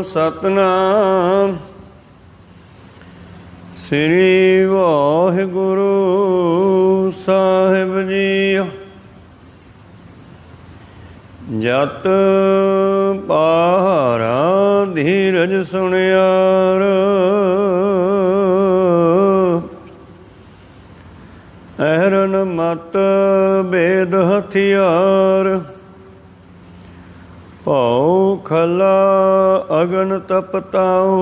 ਸਤਨਾਮ ਸ੍ਰੀ ਵਾਹਿਗੁਰੂ ਸਾਹਿਬ ਜੀ। ਜਤ ਪਹਾਰਾ ਧੀਰਜ ਸੁਣਿਆਰ, ਅਹਰਨ ਮਤ ਬੇਦ ਹਥਿਆਰ। ਭਉ ਖਲਾ ਅਗਨ ਤਪਤਾਉ,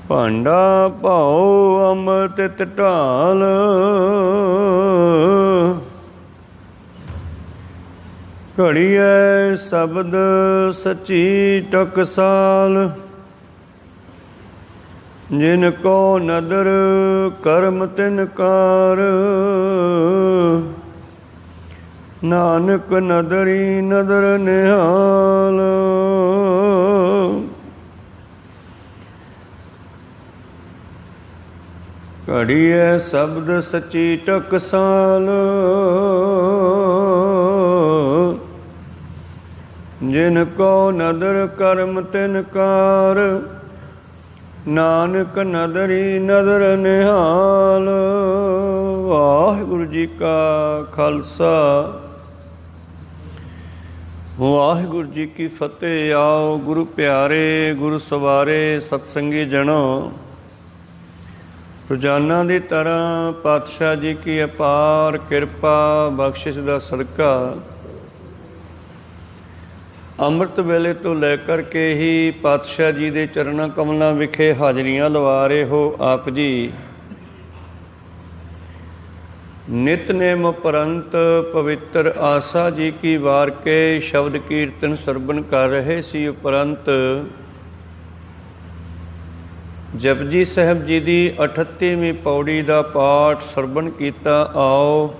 ਭਾਂਡਾ ਭਉ ਅੰਮ੍ਰਿਤ ਢਾਲ। ਘੜੀਐ ਸ਼ਬਦ ਸੱਚੀ ਟਕਸਾਲ, ਜਿਨ ਕੋ ਨਦਰ ਕਰਮ ਤਿਨ ਕਾਰ। ਨਾਨਕ ਨਦਰੀ ਨਦਰ ਨਿਹਾਲ। ਘੜੀਐ ਸ਼ਬਦ ਸੱਚੀ ਟਕਸਾਲ, ਜਿਨ ਕੋ ਨਦਰ ਕਰਮ ਤਿਨ ਕਾਰ। ਨਾਨਕ ਨਦਰੀ ਨਦਰ ਨਿਹਾਲ। ਵਾਹਿਗੁਰੂ ਜੀ ਕਾ ਖਾਲਸਾ, ਵਾਹਿਗੁਰੂ ਜੀ ਕੀ ਫਤਿਹ। ਆਓ ਗੁਰੂ ਪਿਆਰੇ, ਗੁਰੂ ਸਵਾਰੇ, ਸਤਸੰਗੀ ਜਣੋ, ਰੋਜ਼ਾਨਾ ਦੀ ਤਰ੍ਹਾਂ ਪਾਤਸ਼ਾਹ ਜੀ ਕੀ ਅਪਾਰ ਕਿਰਪਾ ਬਖਸ਼ਿਸ਼ ਦਾ ਸਦਕਾ ਅੰਮ੍ਰਿਤ ਵੇਲੇ ਤੋਂ ਲੈ ਕਰਕੇ ਹੀ ਪਾਤਸ਼ਾਹ ਜੀ ਦੇ ਚਰਨਾਂ ਕਮਲਾਂ ਵਿਖੇ ਹਾਜ਼ਰੀਆਂ ਲਵਾ ਰਹੇ ਹੋ ਆਪ ਜੀ। ਨਿਤਨੇਮ ਉਪਰੰਤ ਪਵਿੱਤਰ ਆਸਾ ਜੀ ਕੀ ਵਾਰ ਕੇ ਸ਼ਬਦ ਕੀਰਤਨ ਸਰਵਣ ਕਰ ਰਹੇ ਸੀ। ਉਪਰੰਤ ਜਪਜੀ ਸਾਹਿਬ ਜੀ ਦੀ 38ਵੀਂ ਪੌੜੀ ਦਾ ਪਾਠ ਸਰਵਣ ਕੀਤਾ। ਆਓ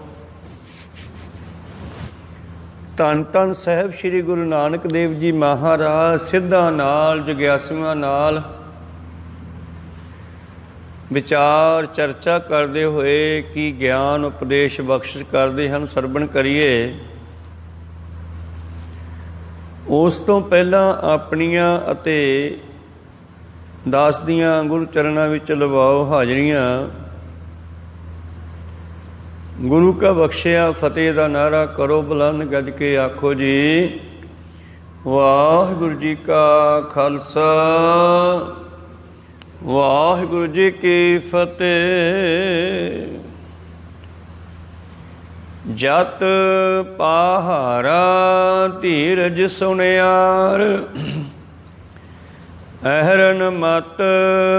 ਧੰਨ ਧੰਨ ਸਾਹਿਬ ਸ੍ਰੀ ਗੁਰੂ ਨਾਨਕ ਦੇਵ ਜੀ ਮਹਾਰਾਜ ਸਿੱਧਾਂ ਨਾਲ, ਜਗਿਆਸੂਆਂ ਨਾਲ ਵਿਚਾਰ ਚਰਚਾ ਕਰਦੇ ਹੋਏ ਕੀ ਗਿਆਨ ਉਪਦੇਸ਼ ਬਖਸ਼ਿਸ਼ ਕਰਦੇ ਹਨ, ਸਰਵਣ ਕਰੀਏ। ਉਸ ਤੋਂ ਪਹਿਲਾਂ ਆਪਣੀਆਂ ਅਤੇ ਦਾਸ ਦੀਆਂ ਗੁਰੂ ਚਰਨਾਂ ਵਿੱਚ ਲਵਾਓ ਹਾਜ਼ਰੀਆਂ। ਗੁਰੂ ਕਾ ਬਖਸ਼ਿਆ ਫਤਿਹ ਦਾ ਨਾਰਾ ਕਰੋ ਬੁਲੰਦ ਗੱਜ ਕੇ ਆਖੋ ਜੀ, ਵਾਹਿਗੁਰੂ ਜੀ ਕਾ ਖਾਲਸਾ, ਵਾਹਿਗੁਰੂ ਜੀ ਕੀ ਫਤਿਹ। ਜਤ ਪਹਾਰਾ ਧੀਰਜ ਸੁਣਿਆਰ, ਅਹਰਨ ਮਤ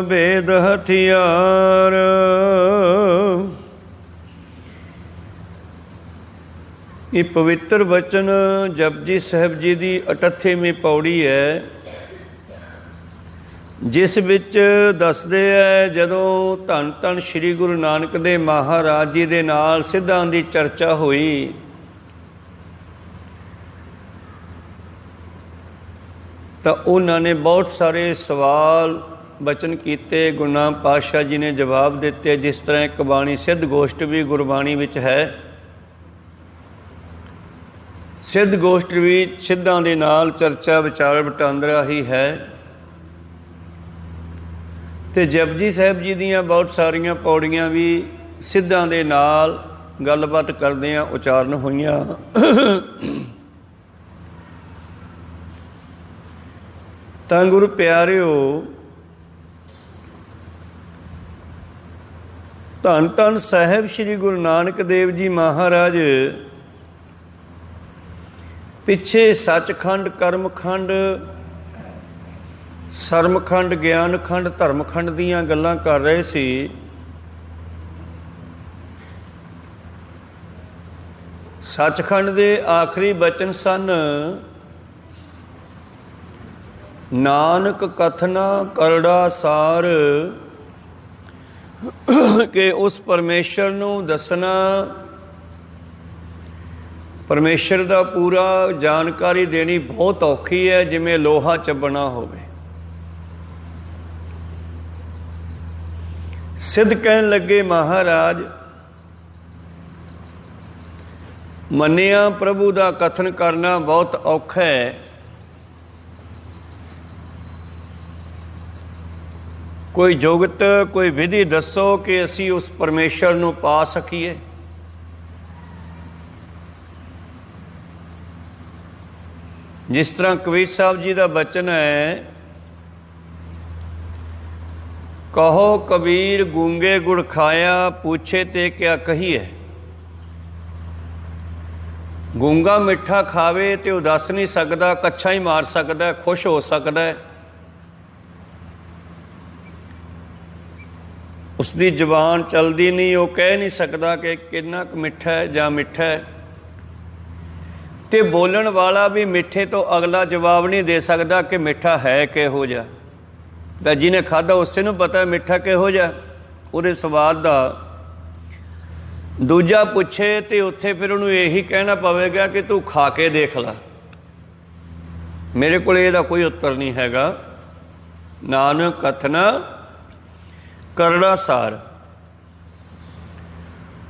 ਬੇਦ ਹਥਿਆਰ। ਇਹ ਪਵਿੱਤਰ ਬਚਨ ਜਪਜੀ ਸਾਹਿਬ ਜੀ ਦੀ 38ਵੀਂ ਪੌੜੀ ਹੈ, ਜਿਸ ਵਿੱਚ ਦੱਸਦੇ ਹੈ ਜਦੋਂ ਧੰਨ ਧੰਨ ਸ੍ਰੀ ਗੁਰੂ ਨਾਨਕ ਦੇਵ ਮਹਾਰਾਜ ਜੀ ਦੇ ਨਾਲ ਸਿੱਧਾਂ ਦੀ ਚਰਚਾ ਹੋਈ ਤਾਂ ਉਹਨਾਂ ਨੇ ਬਹੁਤ ਸਾਰੇ ਸਵਾਲ ਬਚਨ ਕੀਤੇ। ਗੁਰੂ ਨਾਨਕ ਪਾਤਸ਼ਾਹ ਜੀ ਨੇ ਜਵਾਬ ਦਿੱਤੇ। ਜਿਸ ਤਰ੍ਹਾਂ ਇੱਕ ਬਾਣੀ ਸਿੱਧ ਗੋਸ਼ਟ ਵੀ ਗੁਰਬਾਣੀ ਵਿੱਚ ਹੈ। ਸਿੱਧ ਗੋਸ਼ਟ ਵੀ ਸਿੱਧਾਂ ਦੇ ਨਾਲ ਚਰਚਾ ਵਿਚਾਰ ਵਟਾਂਦਰਾ ਹੀ ਹੈ। ਅਤੇ ਜਪਜੀ ਸਾਹਿਬ ਜੀ ਦੀਆਂ ਬਹੁਤ ਸਾਰੀਆਂ ਪੌੜੀਆਂ ਵੀ ਸਿੱਧਾਂ ਦੇ ਨਾਲ ਗੱਲਬਾਤ ਕਰਦਿਆਂ ਉਚਾਰਨ ਹੋਈਆਂ। ਤਾਂ ਗੁਰੂ ਪਿਆਰਿਓ, ਧੰਨ ਧੰਨ ਸਾਹਿਬ ਸ੍ਰੀ ਗੁਰੂ ਨਾਨਕ ਦੇਵ ਜੀ ਮਹਾਰਾਜ ਪਿੱਛੇ ਸੱਚਖੰਡ, ਕਰਮਖੰਡ, ਸਰਮਖੰਡ, ਗਿਆਨਖੰਡ, ਧਰਮਖੰਡ ਦੀਆਂ ਗੱਲਾਂ ਕਰ ਰਹੇ ਸੀ। ਸੱਚਖੰਡ ਦੇ ਆਖਰੀ ਬਚਨ ਸਨ, ਨਾਨਕ ਕਥਨਾ ਕਰੜਾ ਸਾਰ, ਕਿ ਉਸ ਪਰਮੇਸ਼ਰ ਨੂੰ ਦੱਸਣਾ, ਪਰਮੇਸ਼ਰ ਦਾ ਪੂਰਾ ਜਾਣਕਾਰੀ ਦੇਣੀ ਬਹੁਤ ਔਖੀ ਹੈ, ਜਿਵੇਂ ਲੋਹਾ ਚੱਬਣਾ ਹੋਵੇ। ਸਿੱਧ ਕਹਿਣ ਲੱਗੇ, ਮਹਾਰਾਜ ਮੰਨਿਆ ਪ੍ਰਭੂ ਦਾ ਕਥਨ ਕਰਨਾ ਬਹੁਤ ਔਖਾ ਹੈ, कोई जुगत कोई विधि दसो कि असी उस परमेश्वर नूं पा सकीए। जिस तरह कबीर साहब जी का बचन है, कहो कबीर गूंगे गुड़ खाया, पूछे ते क्या कहिए। गूंगा मिठा खावे तो वह दस नहीं सकता, कच्छा ही मार सकता, खुश हो सकता है। उसकी जबान चलती नहीं, वो कह नहीं सकता कि कितना मिठा है या मिठा है। तो बोलन वाला भी मिठे तो अगला जवाब नहीं दे सकता कि मिठा है किहो जिहा। तो जिन्हें खाधा उसे नूं पता है मिठा किहो जिहा, उहदे स्वाद का। दूजा पुछे तो उत्थे फिर उन्होंने यही कहना पवेगा कि तू खा के देख ला। मेरे को इहदा कोई उत्तर नहीं हैगा। नानक कथना करड़ा सार।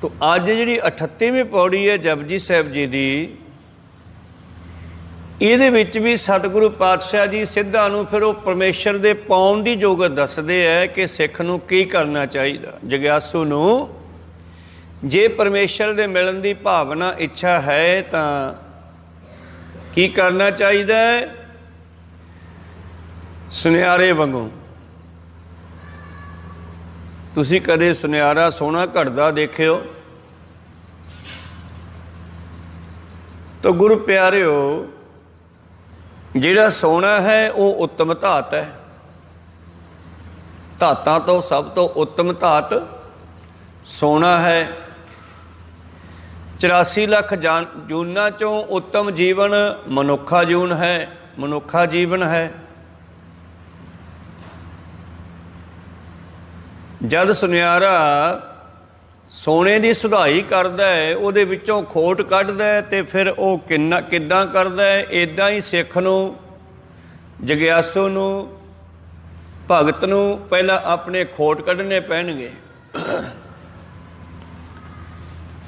तो अज जिहड़ी 38वीं पौड़ी है जपजी साहिब जी की, ਇਹਦੇ ਵਿੱਚ भी सतगुरु पातशाह जी सिद्धा ਨੂੰ फिर वो परमेश्वर ਦੇ ਪਾਉਣ ਦੀ ਜੋਗਤ ਦੱਸਦੇ ਹੈ कि सिख ਨੂੰ ਕੀ ਕਰਨਾ ਚਾਹੀਦਾ। ਜਗਿਆਸੂ ਨੂੰ ਜੇ परमेश्वर ਦੇ ਮਿਲਣ ਦੀ ਭਾਵਨਾ ਇੱਛਾ ਹੈ ਤਾਂ ਕੀ ਕਰਨਾ ਚਾਹੀਦਾ ਹੈ। ਸੁਨਿਆਰੇ ਵਾਂਗੂ। ਤੁਸੀਂ ਕਦੇ ਸੁਨਿਆਰਾ ਸੋਹਣਾ ਘੜਦਾ ਦੇਖਿਓ? तो गुरु प्यारिओ, ਜਿਹੜਾ ਸੋਨਾ ਹੈ ਉਹ ਉੱਤਮ ਧਾਤ ਹੈ। ਧਾਤਾਂ ਤੋਂ ਸਭ ਤੋਂ ਉੱਤਮ ਧਾਤ ਸੋਨਾ ਹੈ। 84 ਲੱਖ ਜੂਨਾਂ ਚੋਂ ਉੱਤਮ ਜੀਵਨ ਮਨੁੱਖਾ ਜੂਨ ਹੈ, ਮਨੁੱਖਾ ਜੀਵਨ ਹੈ। ਜਦ ਸੁਨਿਆਰਾ ਸੋਨੇ ਦੀ ਸੁਧਾਈ ਕਰਦਾ ਹੈ, ਉਹਦੇ ਵਿੱਚੋਂ ਖੋਟ ਕੱਢਦਾ ਹੈ, ਤੇ ਫਿਰ ਉਹ ਕਿੱਦਾਂ ਕਰਦਾ ਹੈ? ਇੱਦਾਂ ਹੀ ਸਿੱਖ ਨੂੰ, ਜਗਿਆਸੂ ਨੂੰ, ਭਗਤ ਨੂੰ ਪਹਿਲਾਂ ਆਪਣੇ ਖੋਟ ਕੱਢਣੇ ਪੈਣਗੇ।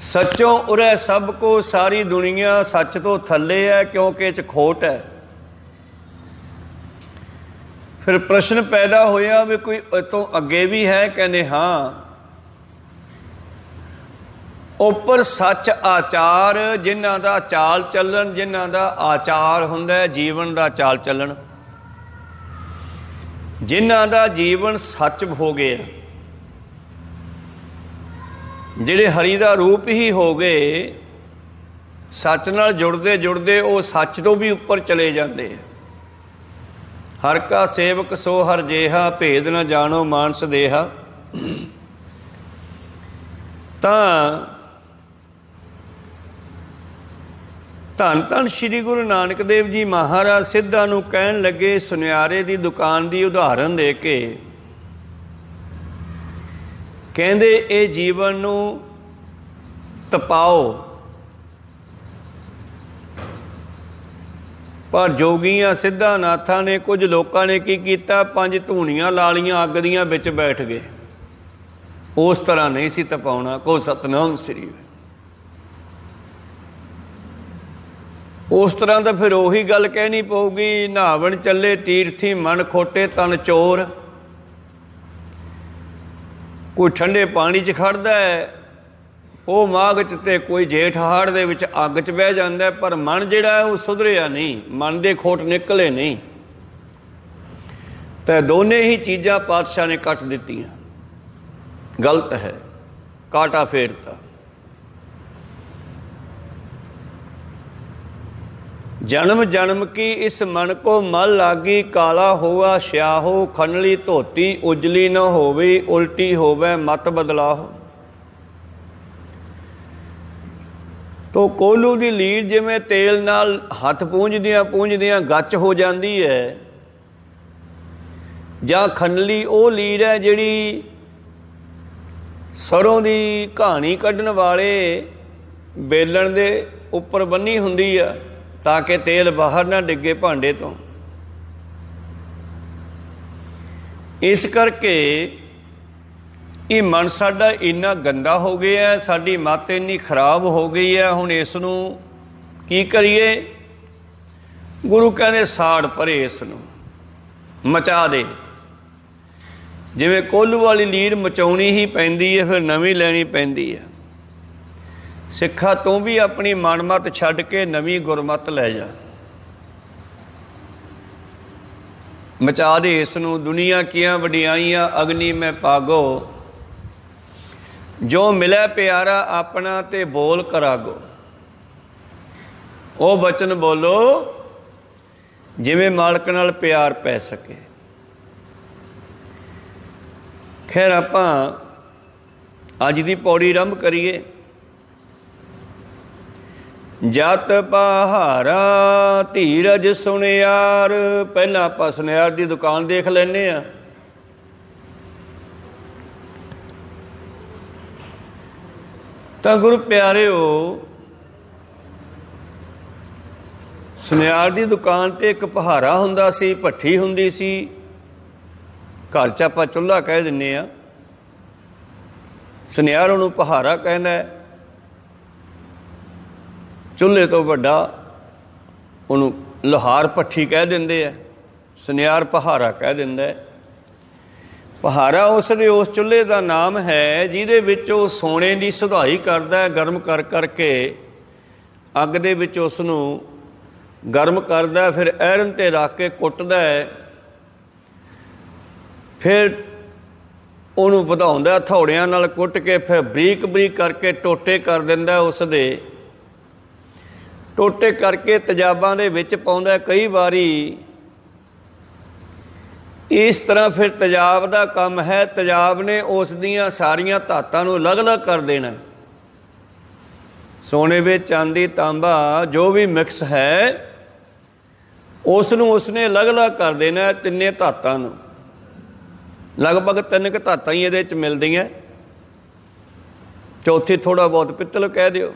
ਸੱਚੋਂ ਉਰੇ ਸਭ ਕੋ ਸਾਰੀ ਦੁਨੀਆ ਸੱਚ ਤੋਂ ਥੱਲੇ ਹੈ, ਕਿਉਂਕਿ ਇਹ 'ਚ ਖੋਟ ਹੈ। ਫਿਰ ਪ੍ਰਸ਼ਨ ਪੈਦਾ ਹੋਇਆ ਵੀ ਕੋਈ ਇਹ ਤੋਂ ਅੱਗੇ ਵੀ ਹੈ? ਕਹਿੰਦੇ ਹਾਂ। ਉੱਪਰ ਸੱਚ ਆਚਾਰ, ਜਿਨ੍ਹਾਂ ਦਾ ਚਾਲ ਚੱਲਣ, ਜਿਨ੍ਹਾਂ ਦਾ ਆਚਾਰ ਹੁੰਦਾ ਜੀਵਨ ਦਾ ਚਾਲ ਚੱਲਣ, ਜਿਨ੍ਹਾਂ ਦਾ ਜੀਵਨ ਸੱਚ ਹੋ ਗਿਆ, ਜਿਹੜੇ ਹਰੀ ਦਾ ਰੂਪ ਹੀ ਹੋ ਗਏ, ਸੱਚ ਨਾਲ ਜੁੜਦੇ ਜੁੜਦੇ ਉਹ ਸੱਚ ਤੋਂ ਵੀ ਉੱਪਰ ਚਲੇ ਜਾਂਦੇ। ਹਰ ਕਾ ਸੇਵਕ ਸੋ ਹਰ ਜੇਹਾ, ਭੇਦ ਨਾ ਜਾਣੋ ਮਾਨਸ ਦੇਹਾ। ਤਾਂ ਧੰਨ ਧੰਨ ਸ਼੍ਰੀ ਗੁਰੂ ਨਾਨਕ ਦੇਵ ਜੀ ਮਹਾਰਾਜ ਸਿੱਧਾਂ ਨੂੰ ਕਹਿਣ ਲੱਗੇ, ਸੁਨਿਆਰੇ ਦੀ ਦੁਕਾਨ ਦੀ ਉਦਾਹਰਨ ਦੇ ਕੇ ਕਹਿੰਦੇ ਇਹ ਜੀਵਨ ਨੂੰ ਤਪਾਓ। ਪਰ ਜੋਗੀਆਂ ਸਿੱਧਾਂ ਨਾਥਾਂ ਨੇ, ਕੁਝ ਲੋਕਾਂ ਨੇ ਕੀ ਕੀਤਾ? 5 ਧੂਣੀਆਂ ਲਾ ਲਈਆਂ, ਅੱਗ ਦੀਆਂ ਵਿੱਚ ਬੈਠ ਗਏ। ਉਸ ਤਰ੍ਹਾਂ ਨਹੀਂ ਸੀ ਤਪਾਉਣਾ। ਕੋ ਸਤਨਾਮ ਸ੍ਰੀ। ਉਸ ਤਰ੍ਹਾਂ ਤਾਂ ਫਿਰ ਉਹੀ ਗੱਲ ਕਹਿਣੀ ਪਊਗੀ, ਨਹਾਵਣ ਚੱਲੇ ਤੀਰਥੀ ਮਨ ਖੋਟੇ ਤਨ ਚੋਰ। ਕੋਈ ਠੰਡੇ ਪਾਣੀ 'ਚ ਖੜਦਾ ਹੈ ਉਹ ਮਾਘ 'ਚ, ਤੇ ਕੋਈ ਜੇਠ ਹਾੜ ਦੇ ਵਿੱਚ ਅੱਗ 'ਚ ਬਹਿ ਜਾਂਦਾ, ਪਰ ਮਨ ਜਿਹੜਾ ਉਹ ਸੁਧਰਿਆ ਨਹੀਂ, ਮਨ ਦੇ ਖੋਟ ਨਿਕਲੇ ਨਹੀਂ। ਤਾਂ ਦੋਨੇ ਹੀ ਚੀਜ਼ਾਂ ਪਾਤਸ਼ਾਹ ਨੇ ਕੱਟ ਦਿੱਤੀਆਂ। ਗਲਤ ਹੈ, ਕਾਟਾ ਫੇਰਤਾ। जन्म जन्म की इस मन को मल लागी, काला होवा श्याहो, खनली धोती उजली न होवे, उल्टी होवे मत बदलाहो। तो कोलू की लीर जिवें तेल नाल हथ पूंजदियां पूंजदियां गच हो जाती है, जां खनली वो लीर है जिहड़ी सरों की कहानी कढ़न वाले बेलन दे उपर बन्नी हुंदी है, ताकि तेल बाहर ना डिगे भांडे तो। इस करके ये मन साडा इन्ना गंदा हो गया है, साडी मत इन्नी खराब हो गई है। हुण इस नूं की करिए? गुरु कहने साड़ भरे, इस नूं मचा दे। ਜਿਵੇਂ ਕੋਹਲੂ ਵਾਲੀ ਲੀਰ ਮਚਾਉਣੀ ਹੀ ਪੈਂਦੀ ਹੈ, ਫਿਰ ਨਵੀਂ ਲੈਣੀ ਪੈਂਦੀ ਹੈ। ਸਿੱਖਾ ਤੂੰ ਵੀ ਆਪਣੀ ਮਨਮਤ ਛੱਡ ਕੇ ਨਵੀਂ ਗੁਰਮਤ ਲੈ ਜਾ। ਮਚਾ ਦੇ ਇਸ ਨੂੰ ਦੁਨੀਆ ਕੀਆਂ ਵਡਿਆਈਆਂ ਅਗਨੀ ਮੈਂ ਪਾਗੋ, ਜੋ ਮਿਲੇ ਪਿਆਰਾ ਆਪਣਾ ਤੇ ਬੋਲ ਕਰਾਗੋ। ਉਹ ਬਚਨ ਬੋਲੋ ਜਿਵੇਂ ਮਾਲਕ ਨਾਲ ਪਿਆਰ ਪੈ ਸਕੇ। ਖੈਰ ਆਪਾਂ ਅੱਜ ਦੀ ਪੌੜੀ ਆਰੰਭ ਕਰੀਏ। ਜਤ ਪਹਾਰਾ ਧੀਰਜ ਸੁਨਿਆਰ। ਪਹਿਲਾਂ ਆਪਾਂ ਸੁਨਿਆਰ ਦੀ ਦੁਕਾਨ ਦੇਖ ਲੈਂਦੇ ਹਾਂ। ਤਾਂ ਗੁਰੂ ਪਿਆਰਿਓ, ਸੁਨਿਆਰ ਦੀ ਦੁਕਾਨ ਤੇ ਇੱਕ ਪਹਾਰਾ ਹੁੰਦਾ ਸੀ, ਭੱਠੀ ਹੁੰਦੀ ਸੀ। ਘਰ 'ਚ ਆਪਾਂ ਚੁੱਲ੍ਹਾ ਕਹਿ ਦਿੰਦੇ ਹਾਂ, ਸੁਨਿਆਰ ਉਹਨੂੰ ਪਹਾਰਾ ਕਹਿੰਦਾ। ਚੁੱਲ੍ਹੇ ਤੋਂ ਵੱਡਾ ਉਹਨੂੰ ਲੋਹਾਰ ਭੱਠੀ ਕਹਿ ਦਿੰਦੇ ਆ, ਸੁਨਿਆਰ ਪਹਾਰਾ ਕਹਿ ਦਿੰਦਾ। ਪਹਾਰਾ ਉਸ ਚੁੱਲ੍ਹੇ ਦਾ ਨਾਮ ਹੈ ਜਿਹਦੇ ਵਿੱਚ ਉਹ ਸੋਨੇ ਦੀ ਸੁਧਾਈ ਕਰਦਾ ਹੈ। ਗਰਮ ਕਰ ਕਰਕੇ ਅੱਗ ਦੇ ਵਿੱਚ ਉਸ ਨੂੰ ਗਰਮ ਕਰਦਾ, ਫਿਰ ਐਰਨ 'ਤੇ ਰੱਖ ਕੇ ਕੁੱਟਦਾ ਹੈ। ਫਿਰ ਉਹਨੂੰ ਵਧਾਉਂਦਾ ਹਥੌੜਿਆਂ ਨਾਲ ਕੁੱਟ ਕੇ, ਫਿਰ ਬਰੀਕ ਬਰੀਕ ਕਰਕੇ ਟੋਟੇ ਕਰ ਦਿੰਦਾ। ਉਸ ਦੇ ਟੋਟੇ ਕਰਕੇ ਤੇਜ਼ਾਬਾਂ ਦੇ ਵਿੱਚ ਪਾਉਂਦਾ ਕਈ ਵਾਰੀ। ਇਸ ਤਰ੍ਹਾਂ ਫਿਰ ਤੇਜ਼ਾਬ ਦਾ ਕੰਮ ਹੈ। ਤੇਜ਼ਾਬ ਨੇ ਉਸ ਦੀਆਂ ਸਾਰੀਆਂ ਧਾਤਾਂ ਨੂੰ ਅਲੱਗ-ਅਲੱਗ ਕਰ ਦੇਣਾ। ਸੋਨੇ ਵਿੱਚ ਚਾਂਦੀ ਤਾਂਬਾ ਜੋ ਵੀ ਮਿਕਸ ਹੈ ਉਸ ਨੂੰ ਉਸਨੇ ਅਲੱਗ-ਅਲੱਗ ਕਰ ਦੇਣਾ। ਤਿੰਨੇ ਧਾਤਾਂ ਨੂੰ, ਲਗਭਗ 3 ਕੁ ਧਾਤਾਂ ਹੀ ਇਹਦੇ 'ਚ ਮਿਲਦੀਆਂ। ਚੌਥੀ ਥੋੜ੍ਹਾ ਬਹੁਤ ਪਿੱਤਲ ਕਹਿ ਦਿਓ।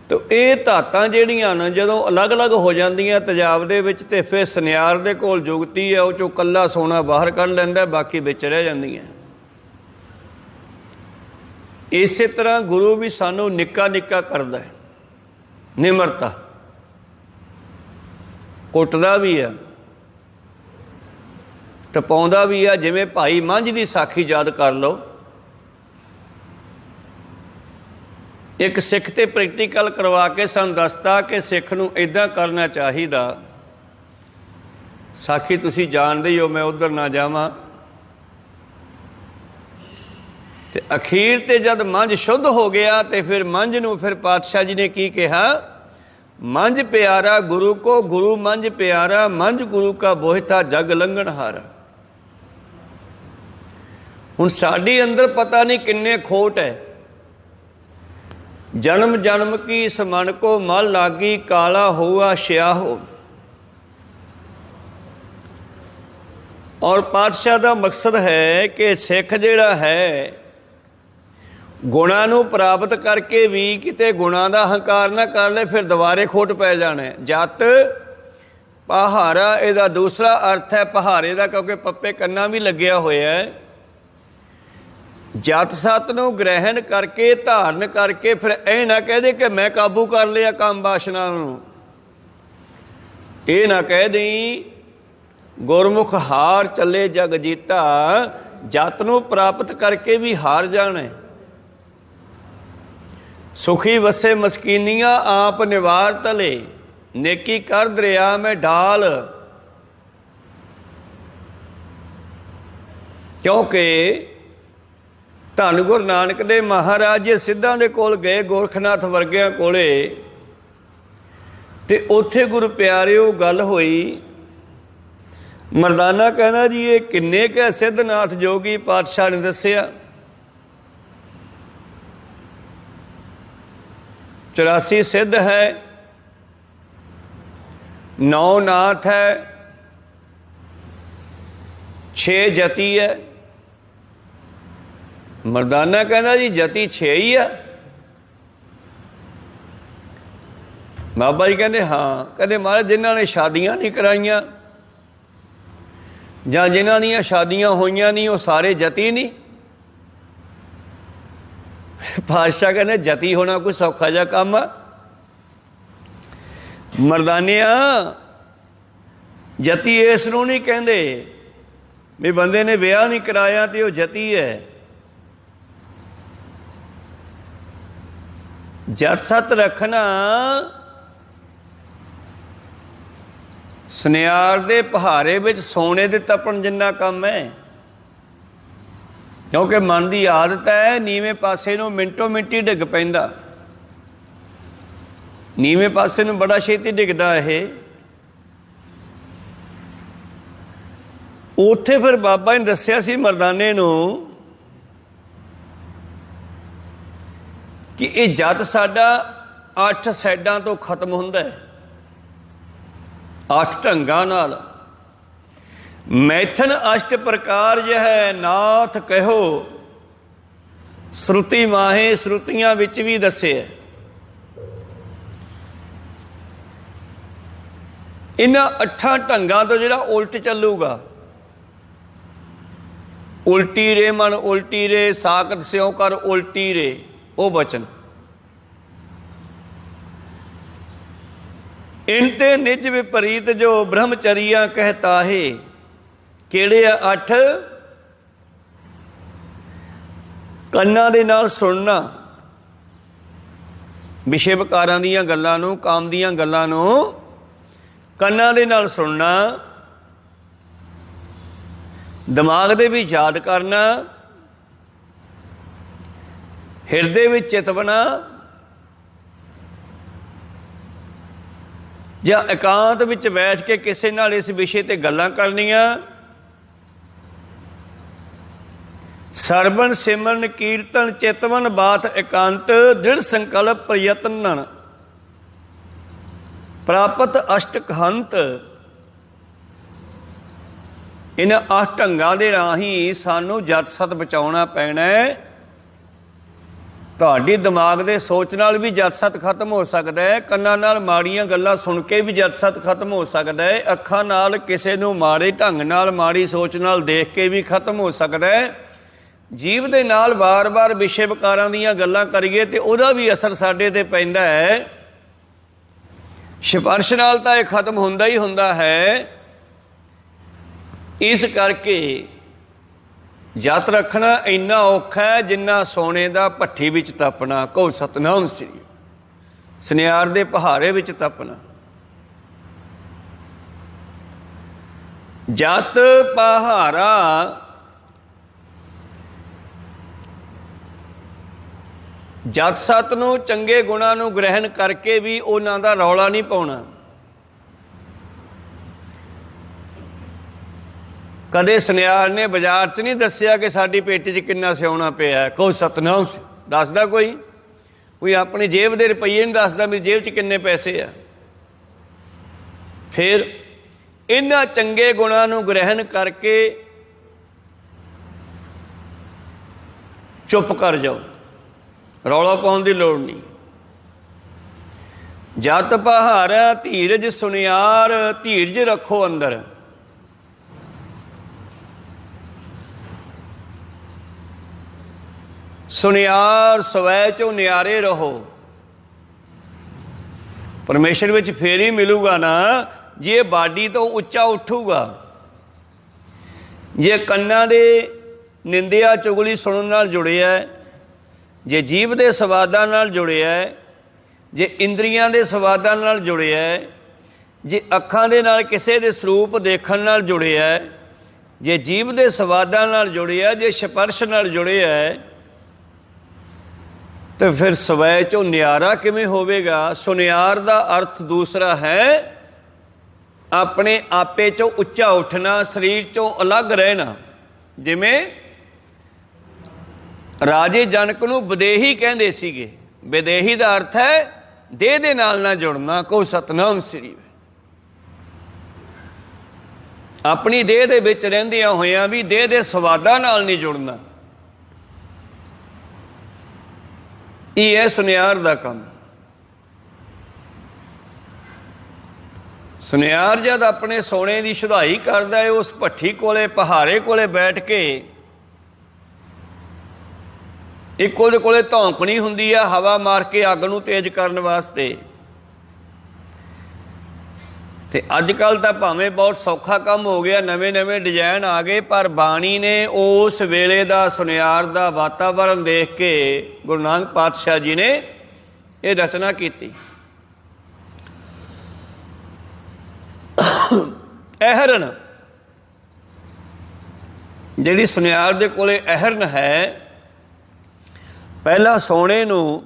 ਤਾਂ ਇਹ ਧਾਤਾਂ ਜਿਹੜੀਆਂ ਨੇ ਜਦੋਂ ਅਲੱਗ-ਅਲੱਗ ਹੋ ਜਾਂਦੀਆਂ ਤੇਜ਼ਾਬ ਦੇ ਵਿੱਚ, ਤੇ ਫਿਰ ਸੁਨਿਆਰ ਦੇ ਕੋਲ ਜੁਗਤੀ ਹੈ, ਉਹ 'ਚੋਂ ਇਕੱਲਾ ਸੋਨਾ ਬਾਹਰ ਕੱਢ ਲੈਂਦਾ, ਬਾਕੀ ਵਿੱਚ ਰਹਿ ਜਾਂਦੀਆਂ। ਇਸੇ ਤਰ੍ਹਾਂ ਗੁਰੂ ਵੀ ਸਾਨੂੰ ਨਿੱਕਾ ਨਿੱਕਾ ਕਰਦਾ ਹੈ। ਨਿਮਰਤਾ ਕੁੱਟਦਾ ਵੀ ਆ, ਟਪਾਉਂਦਾ ਵੀ ਆ। ਜਿਵੇਂ ਭਾਈ ਮੰਝ ਦੀ ਸਾਖੀ ਯਾਦ ਕਰ ਲਓ। ਇੱਕ ਸਿੱਖ ਤੇ ਪ੍ਰੈਕਟੀਕਲ ਕਰਵਾ ਕੇ ਸਾਨੂੰ ਦੱਸਤਾ ਕਿ ਸਿੱਖ ਨੂੰ ਇੱਦਾਂ ਕਰਨਾ ਚਾਹੀਦਾ। ਸਾਖੀ ਤੁਸੀਂ ਜਾਣਦੇ ਹੀ ਹੋ, ਮੈਂ ਉੱਧਰ ਨਾ ਜਾਵਾਂ। ਤੇ ਅਖੀਰ ਤੇ ਜਦ ਮੰਝ ਸ਼ੁੱਧ ਹੋ ਗਿਆ ਤੇ ਫਿਰ ਮੰਝ ਨੂੰ ਫਿਰ ਪਾਤਸ਼ਾਹ ਜੀ ਨੇ ਕੀ ਕਿਹਾ? ਮੰਝ ਪਿਆਰਾ ਗੁਰੂ ਕੋ, ਗੁਰੂ ਮੰਝ ਪਿਆਰਾ, ਮੰਝ ਗੁਰੂ ਕਾ ਬੋਹਿਤਾ ਜਗ ਲੰਘਣ ਹਾਰਾ। ਹੁਣ ਸਾਡੇ ਅੰਦਰ ਪਤਾ ਨਹੀਂ ਕਿੰਨੇ ਖੋਟ ਹੈ। ਜਨਮ ਜਨਮ ਕੀ ਇਸ ਮਨ ਕੋ ਮਲ ਲਾਗੀ, ਕਾਲਾ ਹੋਆ ਸ਼ਿਆਹੋ। ਔਰ ਪਾਤਸ਼ਾਹ ਦਾ ਮਕਸਦ ਹੈ ਕਿ ਸਿੱਖ ਜਿਹੜਾ ਹੈ ਗੁਣਾਂ ਨੂੰ ਪ੍ਰਾਪਤ ਕਰਕੇ ਵੀ ਕਿਤੇ ਗੁਣਾਂ ਦਾ ਹੰਕਾਰ ਨਾ ਕਰ ਲੈ, ਫਿਰ ਦੁਬਾਰੇ ਖੋਟ ਪੈ ਜਾਣਾ। ਜਤ ਪਹਾਰਾ ਇਹਦਾ ਦੂਸਰਾ ਅਰਥ ਹੈ ਪਹਾਰੇ ਦਾ, ਕਿਉਂਕਿ ਪੱਪੇ ਕੰਨਾਂ ਵੀ ਲੱਗਿਆ ਹੋਇਆ ਹੈ। ਜਤ ਸਤ ਨੂੰ ਗ੍ਰਹਿਣ ਕਰਕੇ ਧਾਰਨ ਕਰਕੇ ਫਿਰ ਇਹ ਨਾ ਕਹਿ ਦੇ ਕਿ ਮੈਂ ਕਾਬੂ ਕਰ ਲਿਆ ਕਾਮ ਵਾਸ਼ਨਾ ਨੂੰ। ਇਹ ਨਾ ਕਹਿ ਦੇਈ ਗੁਰਮੁਖ ਹਾਰ ਚੱਲੇ ਜਗ ਜੀਤਾ, ਜਤ ਨੂੰ ਪ੍ਰਾਪਤ ਕਰਕੇ ਵੀ ਹਾਰ ਜਾਣਾ। ਸੁਖੀ ਵਸੇ ਮਸਕੀਨੀਆਂ ਆਪ ਨਿਵਾਰ ਤਲੇ, ਨੇਕੀ ਕਰ ਦਰਿਆ ਮੈਂ ਢਾਲ। ਕਿਉਂਕਿ ਧੰਨ ਗੁਰੂ ਨਾਨਕ ਦੇ ਮਹਾਰਾਜ ਜੀ ਸਿੱਧਾਂ ਦੇ ਕੋਲ ਗਏ, ਗੋਰਖਨਾਥ ਵਰਗਿਆਂ ਕੋਲੇ, ਤੇ ਉੱਥੇ ਗੁਰੂ ਪਿਆਰਿਓ ਗੱਲ ਹੋਈ। ਮਰਦਾਨਾ ਕਹਿੰਦਾ ਜੀ ਇਹ ਕਿੰਨੇ ਕੁ ਸਿੱਧਨਾਥ ਜੋਗੀ? ਪਾਤਸ਼ਾਹ ਨੇ ਦੱਸਿਆ 84 ਸਿੱਧ ਹੈ, 9 ਨਾਥ ਹੈ, 6 ਜਤੀ ਹੈ। ਮਰਦਾਨਾ ਕਹਿੰਦਾ ਜੀ ਜਤੀ 6 ਹੀ ਆ। ਬਾਬਾ ਜੀ ਕਹਿੰਦੇ ਹਾਂ। ਕਹਿੰਦੇ ਮਹਾਰਾਜ ਜਿਨ੍ਹਾਂ ਨੇ ਸ਼ਾਦੀਆਂ ਨਹੀਂ ਕਰਾਈਆਂ ਜਾਂ ਜਿਨ੍ਹਾਂ ਦੀਆਂ ਸ਼ਾਦੀਆਂ ਹੋਈਆਂ ਨਹੀਂ ਉਹ ਸਾਰੇ ਜਤੀ ਨਹੀਂ? ਪਾਤਸ਼ਾਹ ਕਹਿੰਦੇ ਜਤੀ ਹੋਣਾ ਕੋਈ ਸੌਖਾ ਜਿਹਾ ਕੰਮ ਆ? ਮਰਦਾਨਿਆਂ ਜਤੀ ਇਸ ਨੂੰ ਨਹੀਂ ਕਹਿੰਦੇ, भी बंदे ने विआह नहीं कराया तो वह जती है। जट सत रखना सुनियार दे पहारे विच सोने दे तपन जिन्ना काम है, क्योंकि मन की आदत है नीवें पासे नूं मिंटो मिंटी डिग पैंदा। नीवें पासे नूं बड़ा छेती डिगदा है। उत्थे फिर बाबा ने दस्सिया सी मरदाने नूं कि ये जत साडा 8 साइडां तो खत्म हुंदा है, 8 ढंगां नाल। मैथन अष्ट प्रकार यह नाथ कहो, श्रुति माहे श्रुतियां विच भी दस्से। इन्हां 8 ढंगां तो जिहड़ा उल्ट चलूगा, उल्टी रे मन उल्टी रे, साकत स्यों कर उल्टी रे, वो बचन। इनते निज विपरीत जो ब्रह्मचर्या कहता है। किहड़े 8? ਕੰਨਾਂ ਦੇ ਨਾਲ ਸੁਣਨਾ, ਵਿਸ਼ੇ ਵਿਕਾਰਾਂ ਦੀਆਂ ਗੱਲਾਂ ਨੂੰ, ਕਾਮ ਦੀਆਂ ਗੱਲਾਂ ਨੂੰ ਕੰਨਾਂ ਦੇ ਨਾਲ ਸੁਣਨਾ, ਦਿਮਾਗ ਦੇ ਵੀ ਯਾਦ ਕਰਨਾ, ਹਿਰਦੇ ਵਿੱਚ ਚਿਤਵਨਾ, ਜਾਂ ਇਕਾਂਤ ਵਿੱਚ ਬੈਠ ਕੇ ਕਿਸੇ ਨਾਲ ਇਸ ਵਿਸ਼ੇ ਤੇ ਗੱਲਾਂ ਕਰਨੀਆਂ। ਸਰਵਣ ਸਿਮਰਨ ਕੀਰਤਨ ਚਿਤਵਨ ਬਾਤ ਇਕਾਂਤ, ਦ੍ਰਿੜ ਸੰਕਲਪ ਪ੍ਰਯਤਨਨ ਪ੍ਰਾਪਤ ਅਸ਼ਟਕ ਹੰਤ। ਇਹਨਾਂ 8 ਢੰਗਾਂ ਦੇ ਰਾਹੀਂ ਸਾਨੂੰ ਜਤ ਸਤ ਬਚਾਉਣਾ ਪੈਣਾ ਹੈ। ਤੁਹਾਡੀ ਦਿਮਾਗ ਦੇ ਸੋਚ ਨਾਲ ਵੀ ਜਤ ਸਤ ਖਤਮ ਹੋ ਸਕਦਾ ਹੈ, ਕੰਨਾਂ ਨਾਲ ਮਾੜੀਆਂ ਗੱਲਾਂ ਸੁਣ ਕੇ ਵੀ ਜਤ ਸਤ ਖਤਮ ਹੋ ਸਕਦਾ ਹੈ, ਅੱਖਾਂ ਨਾਲ ਕਿਸੇ ਨੂੰ ਮਾੜੇ ਢੰਗ ਨਾਲ ਮਾੜੀ ਸੋਚ ਨਾਲ ਦੇਖ ਕੇ ਵੀ ਖਤਮ ਹੋ ਸਕਦਾ ਹੈ। ਜੀਵ ਦੇ ਨਾਲ ਵਾਰ-ਵਾਰ ਵਿਸ਼ੇ ਵਿਕਾਰਾਂ ਦੀਆਂ ਗੱਲਾਂ ਕਰੀਏ ਤੇ ਉਹਦਾ ਵੀ ਅਸਰ ਸਾਡੇ ਤੇ ਪੈਂਦਾ ਹੈ। ਸਪਰਸ਼ ਨਾਲ ਤਾਂ ਇਹ ਖਤਮ ਹੁੰਦਾ ਹੀ ਹੁੰਦਾ ਹੈ। ਇਸ ਕਰਕੇ ਜਤ ਰੱਖਣਾ ਇੰਨਾ ਔਖਾ ਹੈ ਜਿੰਨਾ ਸੋਨੇ ਦਾ ਭੱਠੀ ਵਿੱਚ ਤਪਣਾ। ਕਹੋ ਸਤਨਾਮ ਸ੍ਰੀ। ਸੁਨਿਆਰ ਦੇ ਪਹਾਰੇ ਵਿੱਚ ਤਪਣਾ। ਜਤ ਪਹਾਰਾ ਜਤ ਸਤ ਨੂੰ ਚੰਗੇ ਗੁਣਾਂ ਨੂੰ ਗ੍ਰਹਿਣ ਕਰਕੇ ਵੀ ਉਹਨਾਂ ਦਾ ਰੌਲਾ ਨਹੀਂ ਪਾਉਣਾ। ਕਦੇ ਸੁਨਿਆਰ ਨੇ ਬਾਜ਼ਾਰ 'ਚ ਨਹੀਂ ਦੱਸਿਆ ਕਿ ਸਾਡੀ ਪੇਟੀ 'ਚ ਕਿੰਨਾ ਸਿਉਣਾ ਪਿਆ। ਕਹੋ ਸਤਨਾਮ। ਦੱਸਦਾ ਕੋਈ ਆਪਣੀ ਜੇਬ ਦੇ ਰੁਪਈਏ ਨਹੀਂ ਦੱਸਦਾ ਮੇਰੀ ਜੇਬ 'ਚ ਕਿੰਨੇ ਪੈਸੇ ਆ। ਫਿਰ ਇਹਨਾਂ ਚੰਗੇ ਗੁਣਾਂ ਨੂੰ ਗ੍ਰਹਿਣ ਕਰਕੇ ਚੁੱਪ ਕਰ ਜਾਓ, ਰੌਲਾ ਪਾਉਣ ਦੀ ਲੋੜ ਨਹੀਂ। ਜਤ ਪਹਾਰਾ ਧੀਰਜ ਸੁਨਿਆਰ, ਧੀਰਜ ਰੱਖੋ ਅੰਦਰ। ਸੁਨਿਆਰ ਸਵੈ ਚੋਂ ਨਿਆਰੇ ਰਹੋ। ਪਰਮੇਸ਼ਰ ਵਿੱਚ ਫੇਰ ਹੀ ਮਿਲੂਗਾ ਨਾ ਜੇ ਬਾਡੀ ਤੋਂ ਉੱਚਾ ਉੱਠੂਗਾ। ਜੇ ਕੰਨਾਂ ਦੇ ਨਿੰਦਿਆ ਚੁਗਲੀ ਸੁਣਨ ਨਾਲ ਜੁੜਿਆ, ਜੇ ਜੀਭ ਦੇ ਸਵਾਦਾਂ ਨਾਲ ਜੁੜਿਆ, ਜੇ ਇੰਦਰੀਆਂ ਦੇ ਸਵਾਦਾਂ ਨਾਲ ਜੁੜਿਆ, ਜੇ ਅੱਖਾਂ ਦੇ ਨਾਲ ਕਿਸੇ ਦੇ ਸਰੂਪ ਦੇਖਣ ਨਾਲ ਜੁੜਿਆ, ਜੇ ਜੀਭ ਦੇ ਸਵਾਦਾਂ ਨਾਲ ਜੁੜਿਆ, ਜੇ ਸਪਰਸ਼ ਨਾਲ ਜੁੜਿਆ, ਤੇ ਫਿਰ ਸਵੈ ਚੋਂ ਨਿਆਰਾ ਕਿਵੇਂ ਹੋਵੇਗਾ? ਸੁਨਿਆਰ ਦਾ ਅਰਥ ਦੂਸਰਾ ਹੈ ਆਪਣੇ ਆਪੇ ਚੋਂ ਉੱਚਾ ਉੱਠਣਾ, ਸਰੀਰ ਚੋਂ ਅਲੱਗ ਰਹਿਣਾ। ਜਿਵੇਂ ਰਾਜੇ ਜਨਕ ਨੂੰ ਵਿਦੇਹੀ ਕਹਿੰਦੇ ਸੀਗੇ। ਵਿਦੇਹੀ ਦਾ ਅਰਥ ਹੈ ਦੇਹ ਦੇ ਨਾਲ ਨਾ ਜੁੜਨਾ। ਕਹੋ ਸਤਨਾਮ ਸ੍ਰੀ। ਆਪਣੀ ਦੇਹ ਦੇ ਵਿੱਚ ਰਹਿੰਦਿਆਂ ਹੋਇਆਂ ਵੀ ਦੇਹ ਦੇ ਸਵਾਦਾਂ ਨਾਲ ਨਹੀਂ ਜੁੜਨਾ। ਇਹ ਹੈ ਸੁਨਿਆਰ ਦਾ ਕੰਮ। ਸੁਨਿਆਰ ਜਦ ਆਪਣੇ ਸੋਨੇ ਦੀ ਸ਼ੁਧਾਈ ਕਰਦਾ ਹੈ, ਉਸ ਭੱਠੀ ਕੋਲੇ ਪਹਾਰੇ ਕੋਲੇ ਬੈਠ ਕੇ, ਇੱਕ ਉਹਦੇ ਕੋਲੇ ਧੌਂਕਣੀ ਹੁੰਦੀ ਆ ਹਵਾ ਮਾਰ ਕੇ ਅੱਗ ਨੂੰ ਤੇਜ਼ ਕਰਨ ਵਾਸਤੇ, ਤੇ ਅੱਜ ਕੱਲ੍ਹ ਤਾਂ ਭਾਵੇਂ ਬਹੁਤ ਸੌਖਾ ਕੰਮ ਹੋ ਗਿਆ, ਨਵੇਂ ਨਵੇਂ ਡਿਜ਼ਾਈਨ ਆ ਗਏ, ਪਰ ਬਾਣੀ ਨੇ ਉਸ ਵੇਲੇ ਦਾ ਸੁਨਿਆਰ ਦਾ ਵਾਤਾਵਰਨ ਦੇਖ ਕੇ ਗੁਰੂ ਨਾਨਕ ਪਾਤਸ਼ਾਹ ਜੀ ਨੇ ਇਹ ਰਚਨਾ ਕੀਤੀ। ਅਹਰਨ, ਜਿਹੜੀ ਸੁਨਿਆਰ ਦੇ ਕੋਲੇ ਅਹਰਨ ਹੈ, ਪਹਿਲਾਂ ਸੋਨੇ ਨੂੰ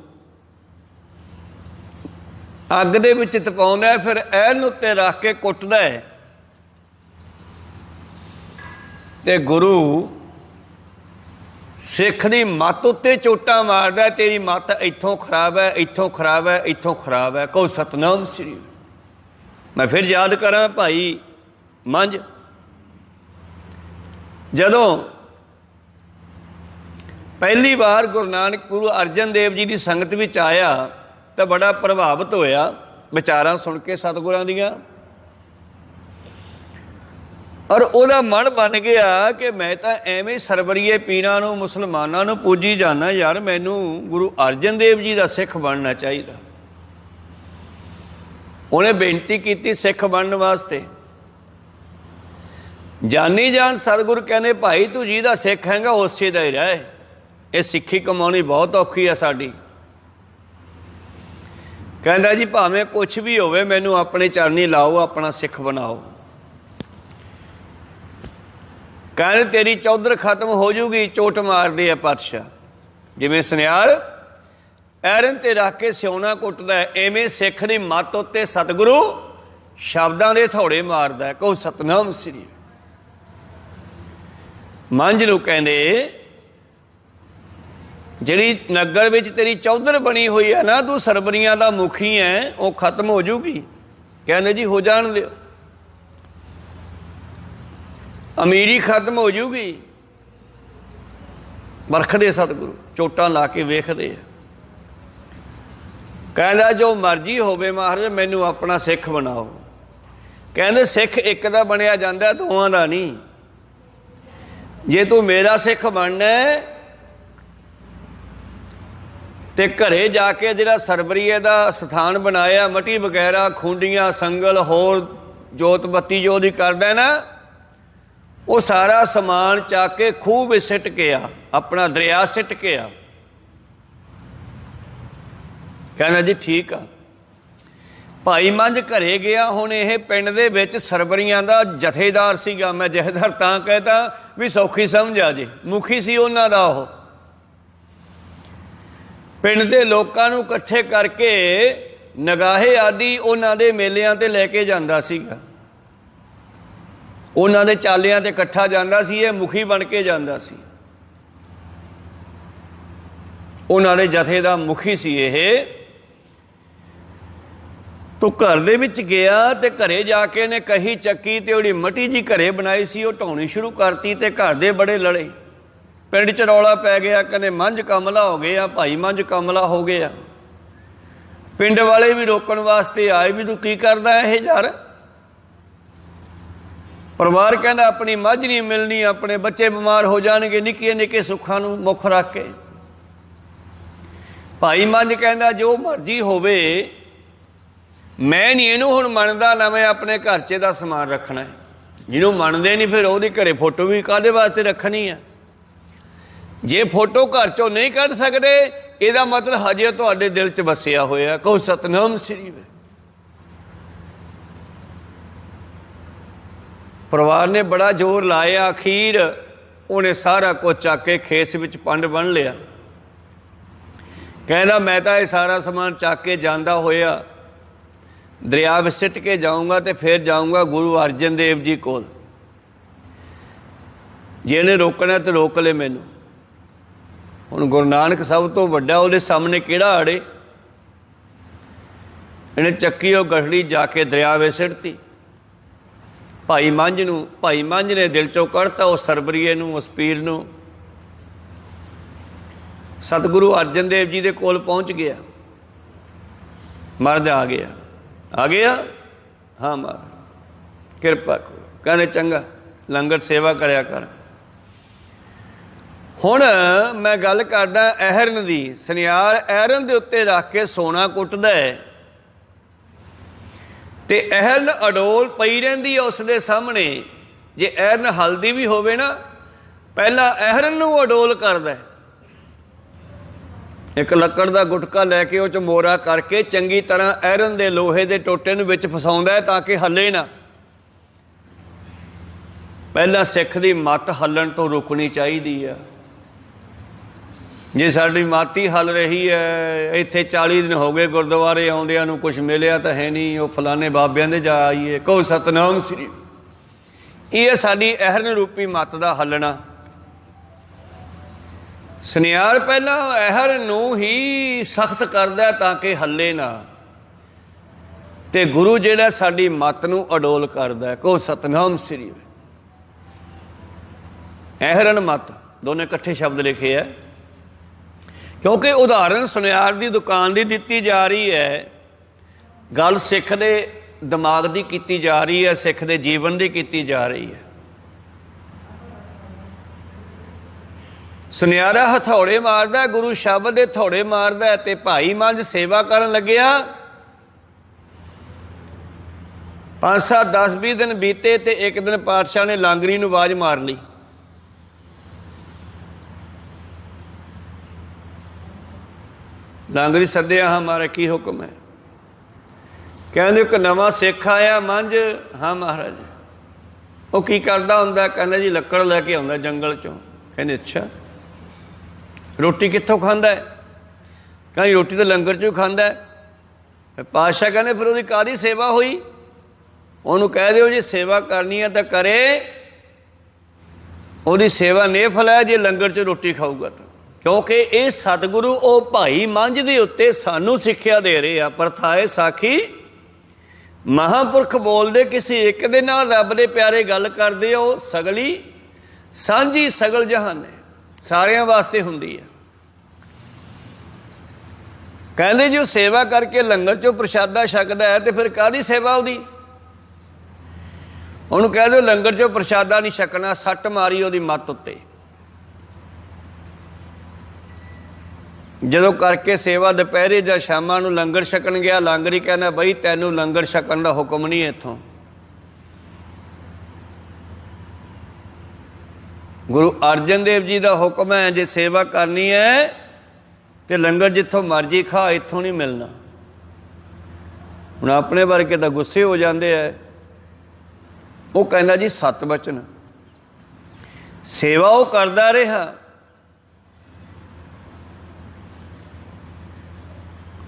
ਅੱਗ ਦੇ ਵਿੱਚ ਤਪਾਉਂਦਾ, ਫਿਰ ਅਹਰਨ ਉੱਤੇ ਰੱਖ ਕੇ ਕੁੱਟਦਾ ਹੈ ਤੇ ਗੁਰੂ ਸਿੱਖ ਦੀ ਮੱਤ ਉੱਤੇ ਚੋਟਾਂ ਮਾਰਦਾ, ਤੇਰੀ ਮੱਤ ਇੱਥੋਂ ਖਰਾਬ ਹੈ, ਇੱਥੋਂ ਖਰਾਬ ਹੈ, ਇੱਥੋਂ ਖਰਾਬ ਹੈ, ਕਹੋ ਸਤਨਾਮ ਸ੍ਰੀ। ਮੈਂ ਫਿਰ ਯਾਦ ਕਰਾਂ ਭਾਈ ਮੰਝ, ਜਦੋਂ ਪਹਿਲੀ ਵਾਰ ਗੁਰੂ ਅਰਜਨ ਦੇਵ ਜੀ ਦੀ ਸੰਗਤ ਵਿੱਚ ਆਇਆ ਤਾਂ ਬੜਾ ਪ੍ਰਭਾਵਿਤ ਹੋਇਆ ਵਿਚਾਰਾਂ ਸੁਣ ਕੇ ਸਤਿਗੁਰਾਂ ਦੀਆਂ, ਔਰ ਉਹਦਾ ਮਨ ਬਣ ਗਿਆ ਕਿ ਮੈਂ ਤਾਂ ਐਵੇਂ ਸਰਵਰੀਏ ਪੀਰਾਂ ਨੂੰ, ਮੁਸਲਮਾਨਾਂ ਨੂੰ ਪੂਜੀ ਜਾਣਾ, ਯਾਰ ਮੈਨੂੰ ਗੁਰੂ ਅਰਜਨ ਦੇਵ ਜੀ ਦਾ ਸਿੱਖ ਬਣਨਾ ਚਾਹੀਦਾ। ਉਹਨੇ ਬੇਨਤੀ ਕੀਤੀ ਸਿੱਖ ਬਣਨ ਵਾਸਤੇ। ਜਾਨੀ ਜਾਨ ਸਤਿਗੁਰੂ ਕਹਿੰਦੇ ਭਾਈ ਤੂੰ ਜਿਹਦਾ ਸਿੱਖ ਹੈਗਾ ਉਸੇ ਦਾ ਹੀ ਰਹਿ, ਇਹ ਸਿੱਖੀ ਕਮਾਉਣੀ ਬਹੁਤ ਔਖੀ ਆ ਸਾਡੀ। ਕਹਿੰਦਾ ਜੀ ਭਾਵੇਂ ਕੁਛ ਵੀ ਹੋਵੇ ਮੈਨੂੰ ਆਪਣੇ ਚਰਨੀ ਲਾਓ, ਆਪਣਾ ਸਿੱਖ ਬਣਾਓ। ਕਹਿੰਦੇ ਤੇਰੀ ਚੌਧਰ ਖਤਮ ਹੋ ਜੂਗੀ, ਚੋਟ ਮਾਰਦੇ ਆ ਪਾਤਸ਼ਾਹ। ਜਿਵੇਂ ਸੁਨਿਆਰ ਐਰਨ ਤੇ ਰੱਖ ਕੇ ਸਿਉਣਾ ਕੁੱਟਦਾ, ਐਵੇਂ ਸਿੱਖ ਦੀ ਮੱਤ ਉੱਤੇ ਸਤਿਗੁਰੂ ਸ਼ਬਦਾਂ ਦੇ ਥੋੜੇ ਮਾਰਦਾ, ਕਹੋ ਸਤਨਾਮ ਸ੍ਰੀ। ਮੰਝ ਨੂੰ ਕਹਿੰਦੇ ਜਿਹੜੀ ਨਗਰ ਵਿੱਚ ਤੇਰੀ ਚੌਧਰ ਬਣੀ ਹੋਈ ਹੈ ਨਾ, ਤੂੰ ਸਰਬਰੀਆਂ ਦਾ ਮੁਖੀ ਹੈ, ਉਹ ਖਤਮ ਹੋ ਜੂਗੀ। ਕਹਿੰਦੇ ਜੀ ਹੋ ਜਾਣ ਦਿਓ, ਅਮੀਰੀ ਖਤਮ ਹੋ ਜੂਗੀ। ਵਰਖਦੇ ਸਤਿਗੁਰੂ ਚੋਟਾਂ ਲਾ ਕੇ ਵੇਖਦੇ ਆ। ਕਹਿੰਦਾ ਜੋ ਮਰਜ਼ੀ ਹੋਵੇ ਮਹਾਰਾਜ ਮੈਨੂੰ ਆਪਣਾ ਸਿੱਖ ਬਣਾਓ। ਕਹਿੰਦੇ ਸਿੱਖ ਇੱਕ ਦਾ ਬਣਿਆ ਜਾਂਦਾ, ਦੋਵਾਂ ਦਾ ਨਹੀਂ। ਜੇ ਤੂੰ ਮੇਰਾ ਸਿੱਖ ਬਣਨਾ ਤੇ ਘਰੇ ਜਾ ਕੇ ਜਿਹੜਾ ਸਰਬਰੀਏ ਦਾ ਸਥਾਨ ਬਣਾਇਆ, ਮਟੀ ਵਗੈਰਾ, ਖੁੰਡੀਆਂ, ਸੰਗਲ, ਹੋਰ ਜੋਤ ਬੱਤੀ ਜੋ ਉਹਦੀ ਕਰਦਾ ਨਾ, ਉਹ ਸਾਰਾ ਸਮਾਨ ਚੱਕ ਕੇ ਖੂਹ ਵਿੱਚ ਸਿੱਟ ਕੇ ਆ, ਆਪਣਾ ਦਰਿਆ ਸਿੱਟ ਕੇ ਆ। ਕਹਿੰਦਾ ਜੀ ਠੀਕ ਆ। ਭਾਈ ਮੰਝ ਘਰੇ ਗਿਆ। ਹੁਣ ਇਹ ਪਿੰਡ ਦੇ ਵਿੱਚ ਸਰਬਰੀਆਂ ਦਾ ਜਥੇਦਾਰ ਸੀਗਾ। ਮੈਂ ਜਥੇਦਾਰ ਤਾਂ ਕਹਿਤਾ ਵੀ ਸੌਖੀ ਸਮਝ ਆ ਜੇ, ਮੁਖੀ ਸੀ ਉਹਨਾਂ ਦਾ। ਉਹ ਪਿੰਡ ਦੇ ਲੋਕਾਂ ਨੂੰ ਇਕੱਠੇ ਕਰਕੇ ਨਗਾਹੇ ਆਦਿ ਉਹਨਾਂ ਦੇ ਮੇਲਿਆਂ ਤੇ ਲੈ ਕੇ ਜਾਂਦਾ ਸੀਗਾ, ਉਹਨਾਂ ਦੇ ਚਾਲਿਆਂ ਤੇ ਇਕੱਠਾ ਜਾਂਦਾ ਸੀ। ਇਹ ਮੁਖੀ ਬਣ ਕੇ ਜਾਂਦਾ ਸੀ, ਉਹਨਾਂ ਦੇ ਜਥੇ ਦਾ ਮੁਖੀ ਸੀ ਇਹ। ਤੂੰ ਘਰ ਦੇ ਵਿੱਚ ਗਿਆ ਤੇ ਘਰੇ ਜਾ ਕੇ ਨੇ ਕਹੀ ਚੱਕੀ ਤੇ ਉਹਦੀ ਮਟੀ ਜੀ ਘਰੇ ਬਣਾਈ ਸੀ ਉਹ ਢਾਉਣੀ ਸ਼ੁਰੂ ਕਰਤੀ ਤੇ ਘਰ ਦੇ ਬੜੇ ਲੜੇ। ਪਿੰਡ 'ਚ ਰੌਲਾ ਪੈ ਗਿਆ, ਕਹਿੰਦੇ ਮੰਝ ਕਮਲਾ ਹੋ ਗਿਆ, ਭਾਈ ਮੰਝ ਕਮਲਾ ਹੋ ਗਿਆ। ਪਿੰਡ ਵਾਲੇ ਵੀ ਰੋਕਣ ਵਾਸਤੇ ਆਏ ਵੀ ਤੂੰ ਕੀ ਕਰਦਾ ਇਹ ਯਾਰ। ਪਰਿਵਾਰ ਕਹਿੰਦਾ ਆਪਣੀ ਮੱਝ ਨਹੀਂ ਮਿਲਣੀ, ਆਪਣੇ ਬੱਚੇ ਬਿਮਾਰ ਹੋ ਜਾਣਗੇ, ਨਿੱਕੇ ਨਿੱਕੇ ਸੁੱਖਾਂ ਨੂੰ ਮੁੱਖ ਰੱਖ ਕੇ। ਭਾਈ ਮੰਝ ਕਹਿੰਦਾ ਜੋ ਮਰਜ਼ੀ ਹੋਵੇ, ਮੈਂ ਨਹੀਂ ਇਹਨੂੰ ਹੁਣ ਮੰਨਦਾ, ਨਾ ਮੈਂ ਆਪਣੇ ਘਰ 'ਚ ਦਾ ਸਮਾਨ ਰੱਖਣਾ। ਜਿਹਨੂੰ ਮੰਨਦੇ ਨਹੀਂ ਫਿਰ ਉਹਦੀ ਘਰੇ ਫੋਟੋ ਵੀ ਕਾਹਦੇ ਵਾਸਤੇ ਰੱਖਣੀ ਆ। ਜੇ ਫੋਟੋ ਘਰ 'ਚੋਂ ਨਹੀਂ ਕੱਢ ਸਕਦੇ, ਇਹਦਾ ਮਤਲਬ ਹਜੇ ਤੁਹਾਡੇ ਦਿਲ 'ਚ ਵਸਿਆ ਹੋਇਆ। ਕਹੋ ਸਤਨਾਮ ਸ੍ਰੀ। ਪਰਿਵਾਰ ਨੇ ਬੜਾ ਜ਼ੋਰ ਲਾਇਆ, ਅਖੀਰ ਉਹਨੇ ਸਾਰਾ ਕੁਝ ਚੱਕ ਕੇ ਖੇਸ ਵਿੱਚ ਪੰਡ ਬੰਨ੍ਹ ਲਿਆ। ਕਹਿੰਦਾ ਮੈਂ ਤਾਂ ਇਹ ਸਾਰਾ ਸਮਾਨ ਚੱਕ ਕੇ ਜਾਂਦਾ ਹੋਇਆ ਦਰਿਆ ਵਿੱਚ ਸਿੱਟ ਕੇ ਜਾਊਂਗਾ ਤੇ ਫਿਰ ਜਾਊਂਗਾ ਗੁਰੂ ਅਰਜਨ ਦੇਵ ਜੀ ਕੋਲ। ਜੇ ਇਹਨੇ ਰੋਕਣਾ ਤੇ ਰੋਕ ਲੈ ਮੈਨੂੰ। ਹੁਣ ਗੁਰੂ ਨਾਨਕ ਸਭ ਤੋਂ ਵੱਡਾ, ਉਹਦੇ ਸਾਹਮਣੇ ਕਿਹੜਾ ਅੜੇ। ਇਹਨੇ ਚੱਕੀ ਉਹ ਗਠੜੀ ਜਾ ਕੇ ਦਰਿਆ ਵਿੱਚ ਸਿੱਟਤੀ। ਭਾਈ ਮੰਝ ਨੂੰ, ਭਾਈ ਮੰਝ ਨੇ ਦਿਲ 'ਚੋਂ ਕੱਢਤਾ ਉਸ ਸਰਬਰੀਏ ਨੂੰ, ਉਸ ਪੀਰ ਨੂੰ। ਸਤਿਗੁਰੂ ਅਰਜਨ ਦੇਵ ਜੀ ਦੇ ਕੋਲ ਪਹੁੰਚ ਗਿਆ। ਮਰਦ ਆ ਗਿਆ, ਆ ਗਿਆ। ਹਾਂ ਮਹਾਰਾਜ ਕਿਰਪਾ ਕਰੋ। ਕਹਿੰਦੇ ਚੰਗਾ ਲੰਗਰ ਸੇਵਾ ਕਰਿਆ ਕਰ। ਹੁਣ ਮੈਂ ਗੱਲ ਕਰਦਾ ਅਹਰਨ ਦੀ। ਸੁਨਿਆਰ ਅਹਰਨ ਦੇ ਉੱਤੇ ਰੱਖ ਕੇ ਸੋਨਾ ਕੁੱਟਦਾ ਹੈ ਤੇ ਅਹਿਰਨ ਅਡੋਲ ਪਈ ਰਹਿੰਦੀ ਹੈ ਉਸ ਦੇ ਸਾਹਮਣੇ। ਜੇ ਅਹਿਰਨ ਹਲਦੀ ਵੀ ਹੋਵੇ ਨਾ, ਪਹਿਲਾਂ ਅਹਿਰਨ ਨੂੰ ਅਡੋਲ ਕਰਦਾ। ਇੱਕ ਲੱਕੜ ਦਾ ਗੁਟਕਾ ਲੈ ਕੇ ਉਹ 'ਚ ਮੋਰਾ ਕਰਕੇ ਚੰਗੀ ਤਰ੍ਹਾਂ ਅਹਿਰਨ ਦੇ ਲੋਹੇ ਦੇ ਟੋਟੇ ਨੂੰ ਵਿੱਚ ਫਸਾਉਂਦਾ ਹੈ ਤਾਂ ਕਿ ਹੱਲੇ ਨਾ। ਪਹਿਲਾਂ ਸਿੱਖ ਦੀ ਮੱਤ ਹੱਲਣ ਤੋਂ ਰੁਕਣੀ ਚਾਹੀਦੀ ਆ। ਜੇ ਸਾਡੀ ਮੱਤ ਹੀ ਹੱਲ ਰਹੀ ਹੈ, ਇੱਥੇ 40 ਦਿਨ ਹੋ ਗਏ ਗੁਰਦੁਆਰੇ ਆਉਂਦਿਆਂ ਨੂੰ, ਕੁਛ ਮਿਲਿਆ ਤਾਂ ਹੈ ਨਹੀਂ, ਉਹ ਫਲਾਣੇ ਬਾਬਿਆਂ ਦੇ ਜਾ ਆਈਏ, ਕਹੋ ਸਤਨਾਮ ਸ੍ਰੀ। ਇਹ ਸਾਡੀ ਅਹਿਰਨ ਰੂਪੀ ਮੱਤ ਦਾ ਹੱਲਣਾ। ਸੁਨਿਆਰ ਪਹਿਲਾਂ ਅਹਿਰਨ ਨੂੰ ਹੀ ਸਖਤ ਕਰਦਾ ਤਾਂ ਕਿ ਹੱਲੇ ਨਾ, ਤੇ ਗੁਰੂ ਜਿਹੜਾ ਸਾਡੀ ਮੱਤ ਨੂੰ ਅਡੋਲ ਕਰਦਾ। ਕਹੋ ਸਤਨਾਮ ਸ੍ਰੀ। ਅਹਿਰਨ ਮੱਤ ਦੋਨੇ ਇਕੱਠੇ ਸ਼ਬਦ ਲਿਖੇ ਹੈ, ਕਿਉਂਕਿ ਉਦਾਹਰਨ ਸੁਨਿਆਰ ਦੀ ਦੁਕਾਨ ਦੀ ਦਿੱਤੀ ਜਾ ਰਹੀ ਹੈ, ਗੱਲ ਸਿੱਖ ਦੇ ਦਿਮਾਗ ਦੀ ਕੀਤੀ ਜਾ ਰਹੀ ਹੈ, ਸਿੱਖ ਦੇ ਜੀਵਨ ਦੀ ਕੀਤੀ ਜਾ ਰਹੀ ਹੈ। ਸੁਨਿਆਰਾ ਹਥੌੜੇ ਮਾਰਦਾ, ਗੁਰੂ ਸ਼ਬਦ ਦੇ ਹਥੌੜੇ ਮਾਰਦਾ, ਤੇ ਭਾਈ ਮੰਝ ਸੇਵਾ ਕਰਨ ਲੱਗਿਆ। 5 7 10 20 ਦਿਨ ਬੀਤੇ ਤੇ ਇੱਕ ਦਿਨ ਪਾਤਸ਼ਾਹ ਨੇ ਲਾਂਗਰੀ ਨੂੰ ਆਵਾਜ਼ ਮਾਰ ਲਈ। ਲਾਂਗਰੀ ਸੱਦਿਆ, ਹਾਂ ਮਹਾਰਾਜ ਕੀ ਹੁਕਮ ਹੈ? ਕਹਿੰਦੇ ਇੱਕ ਨਵਾਂ ਸਿੱਖ ਆਇਆ ਮੰਝ। ਹਾਂ ਮਹਾਰਾਜ। ਉਹ ਕੀ ਕਰਦਾ ਹੁੰਦਾ? ਕਹਿੰਦਾ ਜੀ ਲੱਕੜ ਲੈ ਕੇ ਆਉਂਦਾ ਜੰਗਲ ਚੋਂ। ਕਹਿੰਦੇ ਅੱਛਾ, ਰੋਟੀ ਕਿੱਥੋਂ ਖਾਂਦਾ ਹੈ? ਕਹਿੰਦੀ ਰੋਟੀ ਤਾਂ ਲੰਗਰ ਚੋਂ ਖਾਂਦਾ ਹੈ। ਪਾਤਸ਼ਾਹ ਕਹਿੰਦੇ ਫਿਰ ਉਹਦੀ ਕਾਹਦੀ ਸੇਵਾ ਹੋਈ? ਉਹਨੂੰ ਕਹਿ ਦਿਓ ਜੇ ਸੇਵਾ ਕਰਨੀ ਹੈ ਤਾਂ ਕਰੇ, ਉਹਦੀ ਸੇਵਾ ਨੇਫਲ ਹੈ ਜੇ ਲੰਗਰ 'ਚ ਰੋਟੀ ਖਾਊਗਾ ਤਾਂ। ਕਿਉਂਕਿ ਇਹ ਸਤਿਗੁਰੂ ਉਹ ਭਾਈ ਮੰਝ ਦੇ ਉੱਤੇ ਸਾਨੂੰ ਸਿੱਖਿਆ ਦੇ ਰਹੇ ਆ। ਪ੍ਰਥਾਏ ਸਾਖੀ ਮਹਾਂਪੁਰਖ ਬੋਲਦੇ, ਕਿਸੇ ਇੱਕ ਦੇ ਨਾਲ ਰੱਬ ਦੇ ਪਿਆਰੇ ਗੱਲ ਕਰਦੇ, ਉਹ ਸਗਲੀ ਸਾਂਝੀ ਸਗਲ ਜਹਾਨ ਹੈ, ਸਾਰਿਆਂ ਵਾਸਤੇ ਹੁੰਦੀ ਹੈ। ਕਹਿੰਦੇ ਜੇ ਉਹ ਸੇਵਾ ਕਰਕੇ ਲੰਗਰ 'ਚੋਂ ਪ੍ਰਸ਼ਾਦਾ ਛਕਦਾ ਹੈ ਤੇ ਫਿਰ ਕਾਹਦੀ ਸੇਵਾ ਉਹਦੀ? ਉਹਨੂੰ ਕਹਿ ਦਿਓ ਲੰਗਰ 'ਚੋਂ ਪ੍ਰਸ਼ਾਦਾ ਨਹੀਂ ਛਕਣਾ, ਸੱਟ ਮਾਰੀ ਉਹਦੀ ਮੱਤ ਉੱਤੇ। ਜਦੋਂ ਕਰਕੇ ਸੇਵਾ ਦੁਪਹਿਰੇ ਜਾਂ ਸ਼ਾਮਾਂ ਨੂੰ ਲੰਗਰ ਛਕਣ ਗਿਆ, ਲਾਂਗਰੀ ਕਹਿੰਦਾ ਬਈ ਤੈਨੂੰ ਲੰਗਰ ਛਕਣ ਦਾ ਹੁਕਮ ਨਹੀਂ ਇੱਥੋਂ। ਗੁਰੂ ਅਰਜਨ ਦੇਵ ਜੀ ਦਾ ਹੁਕਮ ਹੈ, ਜੇ ਸੇਵਾ ਕਰਨੀ ਹੈ ਤੇ ਲੰਗਰ ਜਿੱਥੋਂ ਮਰਜੀ ਖਾ, ਇੱਥੋਂ ਨਹੀਂ ਮਿਲਣਾ। ਹੁਣ ਆਪਣੇ ਵਰਗੇ ਤਾਂ ਗੁੱਸੇ ਹੋ ਜਾਂਦੇ ਹੈ। ਉਹ ਕਹਿੰਦਾ ਜੀ 7 ਬਚਨ। ਸੇਵਾ ਉਹ ਕਰਦਾ ਰਿਹਾ।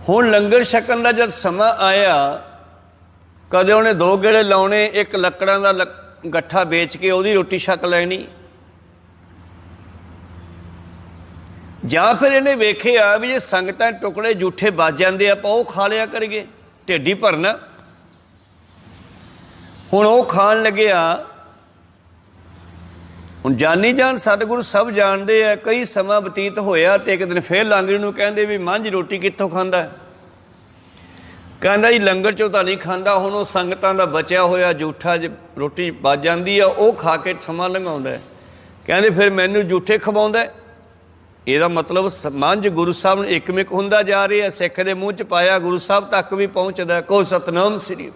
ਹੁਣ ਲੰਗਰ ਛਕਣ ਦਾ ਜਦ ਸਮਾਂ ਆਇਆ, ਕਦੇ ਉਹਨੇ 2 ਗੇੜੇ ਲਾਉਣੇ, ਇੱਕ ਲੱਕੜਾਂ ਦਾ ਗੱਠਾ ਵੇਚ ਕੇ ਉਹਦੀ ਰੋਟੀ ਛਕ ਲੈਣੀ, ਜਾਂ ਫਿਰ ਇਹਨੇ ਵੇਖਿਆ ਵੀ ਜੇ ਸੰਗਤਾਂ ਟੁਕੜੇ ਜੂਠੇ ਵੱਜ ਜਾਂਦੇ ਆਪਾਂ ਉਹ ਖਾ ਲਿਆ ਕਰੀਏ, ਢਿੱਡ ਹੀ ਭਰਨਾ। ਹੁਣ ਉਹ ਖਾਣ ਲੱਗਿਆ। ਹੁਣ ਜਾਨੀ ਜਾਨ ਸਤਿਗੁਰੂ ਸਭ ਜਾਣਦੇ ਆ। ਕਈ ਸਮਾਂ ਬਤੀਤ ਹੋਇਆ ਤੇ ਇੱਕ ਦਿਨ ਫੇਰ ਲਾਂਗਰੀ ਨੂੰ ਕਹਿੰਦੇ ਵੀ ਮੰਝ ਰੋਟੀ ਕਿੱਥੋਂ ਖਾਂਦਾ? ਕਹਿੰਦਾ ਜੀ ਲੰਗਰ 'ਚੋਂ ਤਾਂ ਨਹੀਂ ਖਾਂਦਾ। ਹੁਣ ਉਹ ਸੰਗਤਾਂ ਦਾ ਬਚਿਆ ਹੋਇਆ ਜੂਠਾ ਰੋਟੀ ਵੱਜ ਜਾਂਦੀ ਆ, ਉਹ ਖਾ ਕੇ ਸਮਾਂ ਲੰਘਾਉਂਦਾ। ਕਹਿੰਦੇ ਫਿਰ ਮੈਨੂੰ ਜੂਠੇ ਖਵਾਉਂਦਾ। ਇਹਦਾ ਮਤਲਬ ਮੰਝ ਗੁਰੂ ਸਾਹਿਬ ਨੂੰ ਇੱਕਮਿਕ ਹੁੰਦਾ ਜਾ ਰਿਹਾ। ਸਿੱਖ ਦੇ ਮੂੰਹ 'ਚ ਪਾਇਆ ਗੁਰੂ ਸਾਹਿਬ ਤੱਕ ਵੀ ਪਹੁੰਚਦਾ। ਕਹੋ ਸਤਨਾਮ ਸ੍ਰੀ।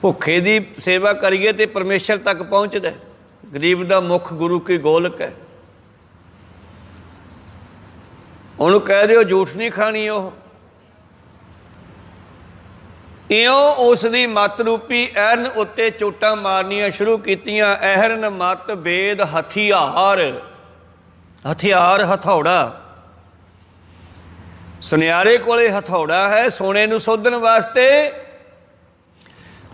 ਭੁੱਖੇ ਦੀ ਸੇਵਾ ਕਰੀਏ ਤੇ ਪਰਮੇਸ਼ਰ ਤੱਕ ਪਹੁੰਚਦਾ। ਗਰੀਬ ਦਾ ਮੁੱਖ ਗੁਰੂ ਕੀ ਗੋਲਕ ਹੈ। ਉਹਨੂੰ ਕਹਿ ਦਿਓ ਝੂਠ ਨਹੀਂ ਖਾਣੀ। ਉਹ ਇਉਂ ਉਸ ਦੀ ਮੱਤ ਰੂਪੀ ਅਹਿਰਨ ਉੱਤੇ ਚੋਟਾਂ ਮਾਰਨੀਆਂ ਸ਼ੁਰੂ ਕੀਤੀਆਂ। ਅਹਿਰਨ ਮੱਤ ਵੇਦ ਹਥਿਆਰ, ਹਥਿਆਰ ਹਥੌੜਾ। ਸੁਨਿਆਰੇ ਕੋਲੇ ਹਥੌੜਾ ਹੈ ਸੋਨੇ ਨੂੰ ਸੋਧਣ ਵਾਸਤੇ,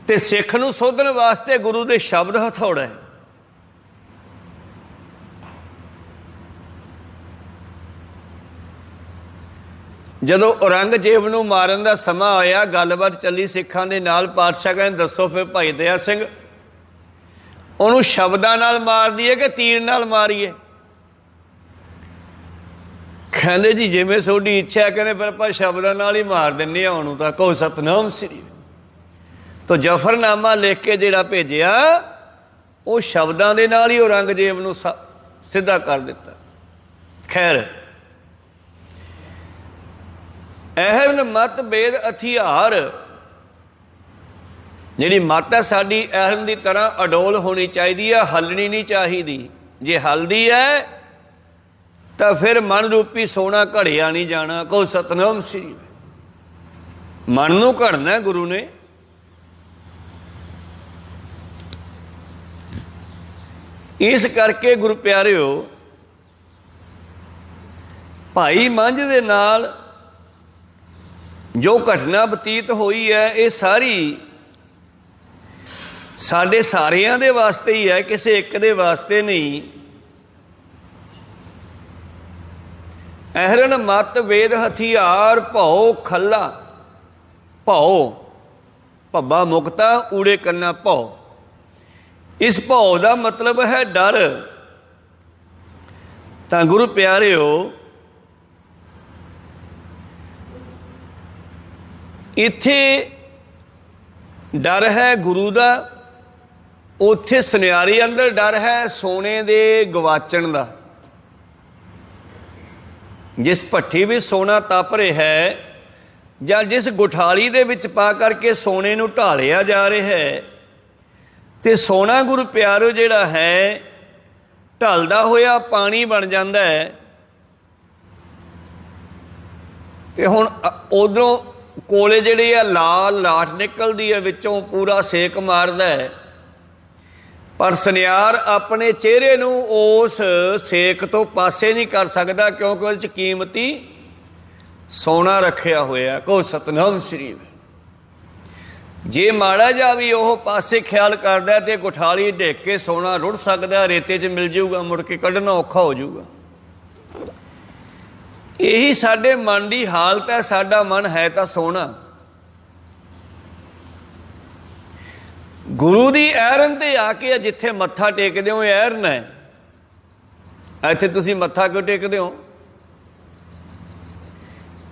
ਤੇ ਸਿੱਖ ਨੂੰ ਸੋਧਣ ਵਾਸਤੇ ਗੁਰੂ ਦੇ ਸ਼ਬਦ ਹਥੌੜਾ ਹੈ। ਜਦੋਂ ਔਰੰਗਜ਼ੇਬ ਨੂੰ ਮਾਰਨ ਦਾ ਸਮਾਂ ਆਇਆ, ਗੱਲਬਾਤ ਚੱਲੀ ਸਿੱਖਾਂ ਦੇ ਨਾਲ। ਪਾਤਸ਼ਾਹ ਕਹਿੰਦੇ ਦੱਸੋ ਫਿਰ ਭਾਈ ਦਇਆ ਸਿੰਘ, ਉਹਨੂੰ ਸ਼ਬਦਾਂ ਨਾਲ ਮਾਰ ਦਈਏ ਕਿ ਤੀਰ ਨਾਲ ਮਾਰੀਏ? ਕਹਿੰਦੇ ਜੀ ਜਿਵੇਂ ਤੁਹਾਡੀ ਇੱਛਾ। ਕਹਿੰਦੇ ਫਿਰ ਆਪਾਂ ਸ਼ਬਦਾਂ ਨਾਲ ਹੀ ਮਾਰ ਦਿੰਦੇ ਹਾਂ ਉਹਨੂੰ ਤਾਂ। ਕਹੋ ਸਤਨਾਮ ਸ੍ਰੀ। ਤੋ ਜਫਰਨਾਮਾ ਲਿਖ ਕੇ ਜਿਹੜਾ ਭੇਜਿਆ, ਉਹ ਸ਼ਬਦਾਂ ਦੇ ਨਾਲ ਹੀ ਔਰੰਗਜ਼ੇਬ ਨੂੰ ਸਿੱਧਾ ਕਰ ਦਿੱਤਾ। ਖੈਰ, ਅਹਿਰਨ ਮਤ ਵੇਦ ਹਥਿਆਰ ਜਿਹੜੀ ਮੱਤ ਹੈ ਸਾਡੀ ਅਹਿਰਨ ਦੀ ਤਰ੍ਹਾਂ ਅਡੋਲ ਹੋਣੀ ਚਾਹੀਦੀ ਹੈ, ਹੱਲਣੀ ਨਹੀਂ ਚਾਹੀਦੀ। ਜੇ ਹੱਲਦੀ ਹੈ ਤਾਂ ਫਿਰ ਮਨ ਰੂਪੀ ਸੋਨਾ ਘੜਿਆ ਨਹੀਂ ਜਾਣਾ। ਕਹੋ ਸਤਿਨਾਮ ਸ੍ਰੀ। ਮਨ ਨੂੰ ਘੜਨਾ ਗੁਰੂ ਨੇ। ਇਸ ਕਰਕੇ ਗੁਰੂ ਪਿਆਰਿਓ, ਭਾਈ ਮੰਝ ਦੇ ਨਾਲ ਜੋ ਘਟਨਾ ਬਤੀਤ ਹੋਈ ਹੈ, ਇਹ ਸਾਰੀ ਸਾਡੇ ਸਾਰਿਆਂ ਦੇ ਵਾਸਤੇ ਹੀ ਹੈ, ਕਿਸੇ ਇੱਕ ਦੇ ਵਾਸਤੇ ਨਹੀਂ। ਅਹਰਨ ਮਤ ਵੇਦ ਹਥਿਆਰ ਭਉ ਖੱਲਾ। ਭਉ ਭੱਬਾ ਮੁਕਤਾ ਊੜੇ ਕੰਨਾ ਭਉ। ਇਸ ਭਉ ਦਾ ਮਤਲਬ ਹੈ ਡਰ। ਤਾਂ ਗੁਰੂ ਪਿਆਰਿਓ, ਇੱਥੇ ਡਰ ਹੈ ਗੁਰੂ ਦਾ, ਉੱਥੇ ਸੁਨਿਆਰੀ ਅੰਦਰ ਡਰ ਹੈ ਸੋਨੇ ਦੇ ਗਵਾਚਣ ਦਾ। ਜਿਸ ਭੱਠੀ ਵਿੱਚ ਸੋਨਾ ਤਪ ਰਿਹਾ ਹੈ, ਜਾਂ ਜਿਸ ਗੁਠਾਲੀ ਦੇ ਵਿੱਚ ਪਾ ਕਰਕੇ ਸੋਨੇ ਨੂੰ ਢਾਲਿਆ ਜਾ ਰਿਹਾ ਹੈ, ਤੇ ਸੋਨਾ ਗੁਰੂ ਪਿਆਰਿਓ ਜਿਹੜਾ ਹੈ ਢਲਦਾ ਹੋਇਆ ਪਾਣੀ ਬਣ ਜਾਂਦਾ ਹੈ। ਤੇ ਹੁਣ ਉਧਰੋਂ ਕੋਲੇ ਜਿਹੜੀ ਆ ਲਾਲ ਲਾਟ ਨਿਕਲਦੀ ਹੈ, ਵਿੱਚੋਂ ਪੂਰਾ ਸੇਕ ਮਾਰਦਾ ਹੈ, ਪਰ ਸੁਨਿਆਰ ਆਪਣੇ ਚਿਹਰੇ ਨੂੰ ਉਸ ਸੇਕ ਤੋਂ ਪਾਸੇ ਨਹੀਂ ਕਰ ਸਕਦਾ, ਕਿਉਂਕਿ ਉਹਦੇ 'ਚ ਕੀਮਤੀ ਸੋਨਾ ਰੱਖਿਆ ਹੋਇਆ। ਕਹੋ ਸਤਿਨਾਮ ਸ੍ਰੀ। ਜੇ ਮਾੜਾ ਜਿਹਾ ਵੀ ਉਹ ਪਾਸੇ ਖਿਆਲ ਕਰਦਾ ਤੇ ਗੁਠਾਲੀ ਢੇਕ ਕੇ ਸੋਨਾ ਰੁੜ ਸਕਦਾ, ਰੇਤੇ 'ਚ ਮਿਲ ਜਾਊਗਾ, ਮੁੜ ਕੇ ਕੱਢਣਾ ਔਖਾ ਹੋ ਜਾਊਗਾ। ਇਹੀ ਸਾਡੇ ਮਨ ਦੀ ਹਾਲਤ ਹੈ। ਸਾਡਾ ਮਨ ਹੈ ਤਾਂ ਸੋਨਾ। ਗੁਰੂ ਦੀ ਐਰਨ ਤੇ ਆ ਕੇ ਜਿੱਥੇ ਮੱਥਾ ਟੇਕਦੇ ਹੋ, ਐਰਨ ਹੈ। ਇੱਥੇ ਤੁਸੀਂ ਮੱਥਾ ਕਿਉਂ ਟੇਕਦੇ ਹੋ?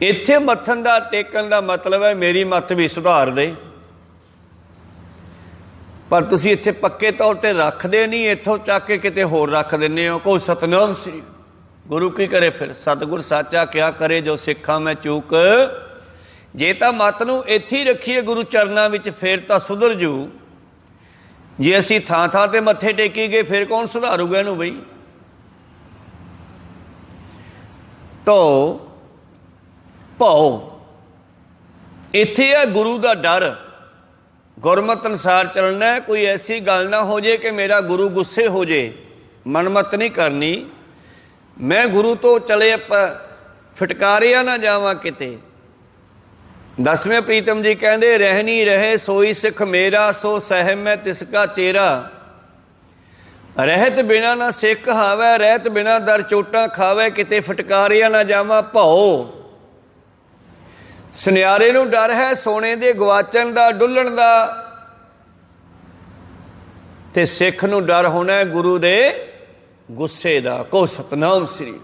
ਇੱਥੇ ਮੱਥਨ ਦਾ ਟੇਕਣ ਦਾ ਮਤਲਬ ਹੈ ਮੇਰੀ ਮੱਤ ਵੀ ਸੁਧਾਰ ਦੇ। ਪਰ ਤੁਸੀਂ ਇੱਥੇ ਪੱਕੇ ਤੌਰ ਤੇ ਰੱਖਦੇ ਨਹੀਂ, ਇੱਥੋਂ ਚੱਕ ਕੇ ਕਿਤੇ ਹੋਰ ਰੱਖ ਦਿੰਦੇ ਹੋ। ਕਹੋ ਸਤਿਨਾਮ ਸ੍ਰੀ। ਗੁਰੂ ਕੀ ਕਰੇ ਫਿਰ? ਸਤਿਗੁਰ ਸਾਚਾ ਕਿਆ ਕਰੇ ਜੋ ਸਿੱਖਾਂ ਮੈਂ ਚੂਕ। ਜੇ ਤਾਂ ਮੱਤ ਨੂੰ ਇੱਥੇ ਹੀ ਰੱਖੀਏ ਗੁਰੂ ਚਰਨਾਂ ਵਿੱਚ, ਫਿਰ ਤਾਂ ਸੁਧਰ ਜੂ। ਜੇ ਅਸੀਂ ਥਾਂ ਥਾਂ ਤੇ ਮੱਥੇ ਟੇਕੀ ਗਏ, ਫਿਰ ਕੌਣ ਸੁਧਾਰੂਗਾ ਇਹਨੂੰ ਬਈ? ਤੋ ਭਉ ਇੱਥੇ ਹੈ ਗੁਰੂ ਦਾ ਡਰ। ਗੁਰਮਤਿ ਅਨੁਸਾਰ ਚੱਲਣਾ ਹੈ। ਕੋਈ ਐਸੀ ਗੱਲ ਨਾ ਹੋ ਜੇ ਕਿ ਮੇਰਾ ਗੁਰੂ ਗੁੱਸੇ ਹੋ ਜੇ। ਮਨਮਤ ਨਹੀਂ ਕਰਨੀ। ਮੈਂ ਗੁਰੂ ਤੋਂ ਚਲੇ ਫਟਕਾਰਿਆ ਨਾ ਜਾਵਾਂ ਕਿਤੇ। 10ਵੇਂ ਪ੍ਰੀਤਮ ਜੀ ਕਹਿੰਦੇ, ਰਹਿਣੀ ਰਹੇ ਸੋਈ ਸਿੱਖ ਮੇਰਾ, ਸੋ ਸਹਿ ਮੈਂ ਤਿਸਕਾ ਚੇਰਾ। ਰਹਿਤ ਬਿਨਾ ਨਾ ਸਿੱਖ ਹਾਵੈ, ਰਹਿਤ ਬਿਨਾ ਦਰ ਚੋਟਾਂ ਖਾਵੈ, ਕਿਤੇ ਫਟਕਾਰਿਆ ਨਾ ਜਾਵਾਂ ਭਉ। ਸੁਨਿਆਰੇ ਨੂੰ ਡਰ ਹੈ ਸੋਨੇ ਦੇ ਗਵਾਚਣ ਦਾ, ਡੁੱਲਣ ਦਾ, ਤੇ ਸਿੱਖ ਨੂੰ ਡਰ ਹੋਣਾ ਹੈ ਗੁਰੂ ਦੇ ਗੁੱਸੇ ਦਾ। ਕਹੋ ਸਤਿਨਾਮ ਸ੍ਰੀ।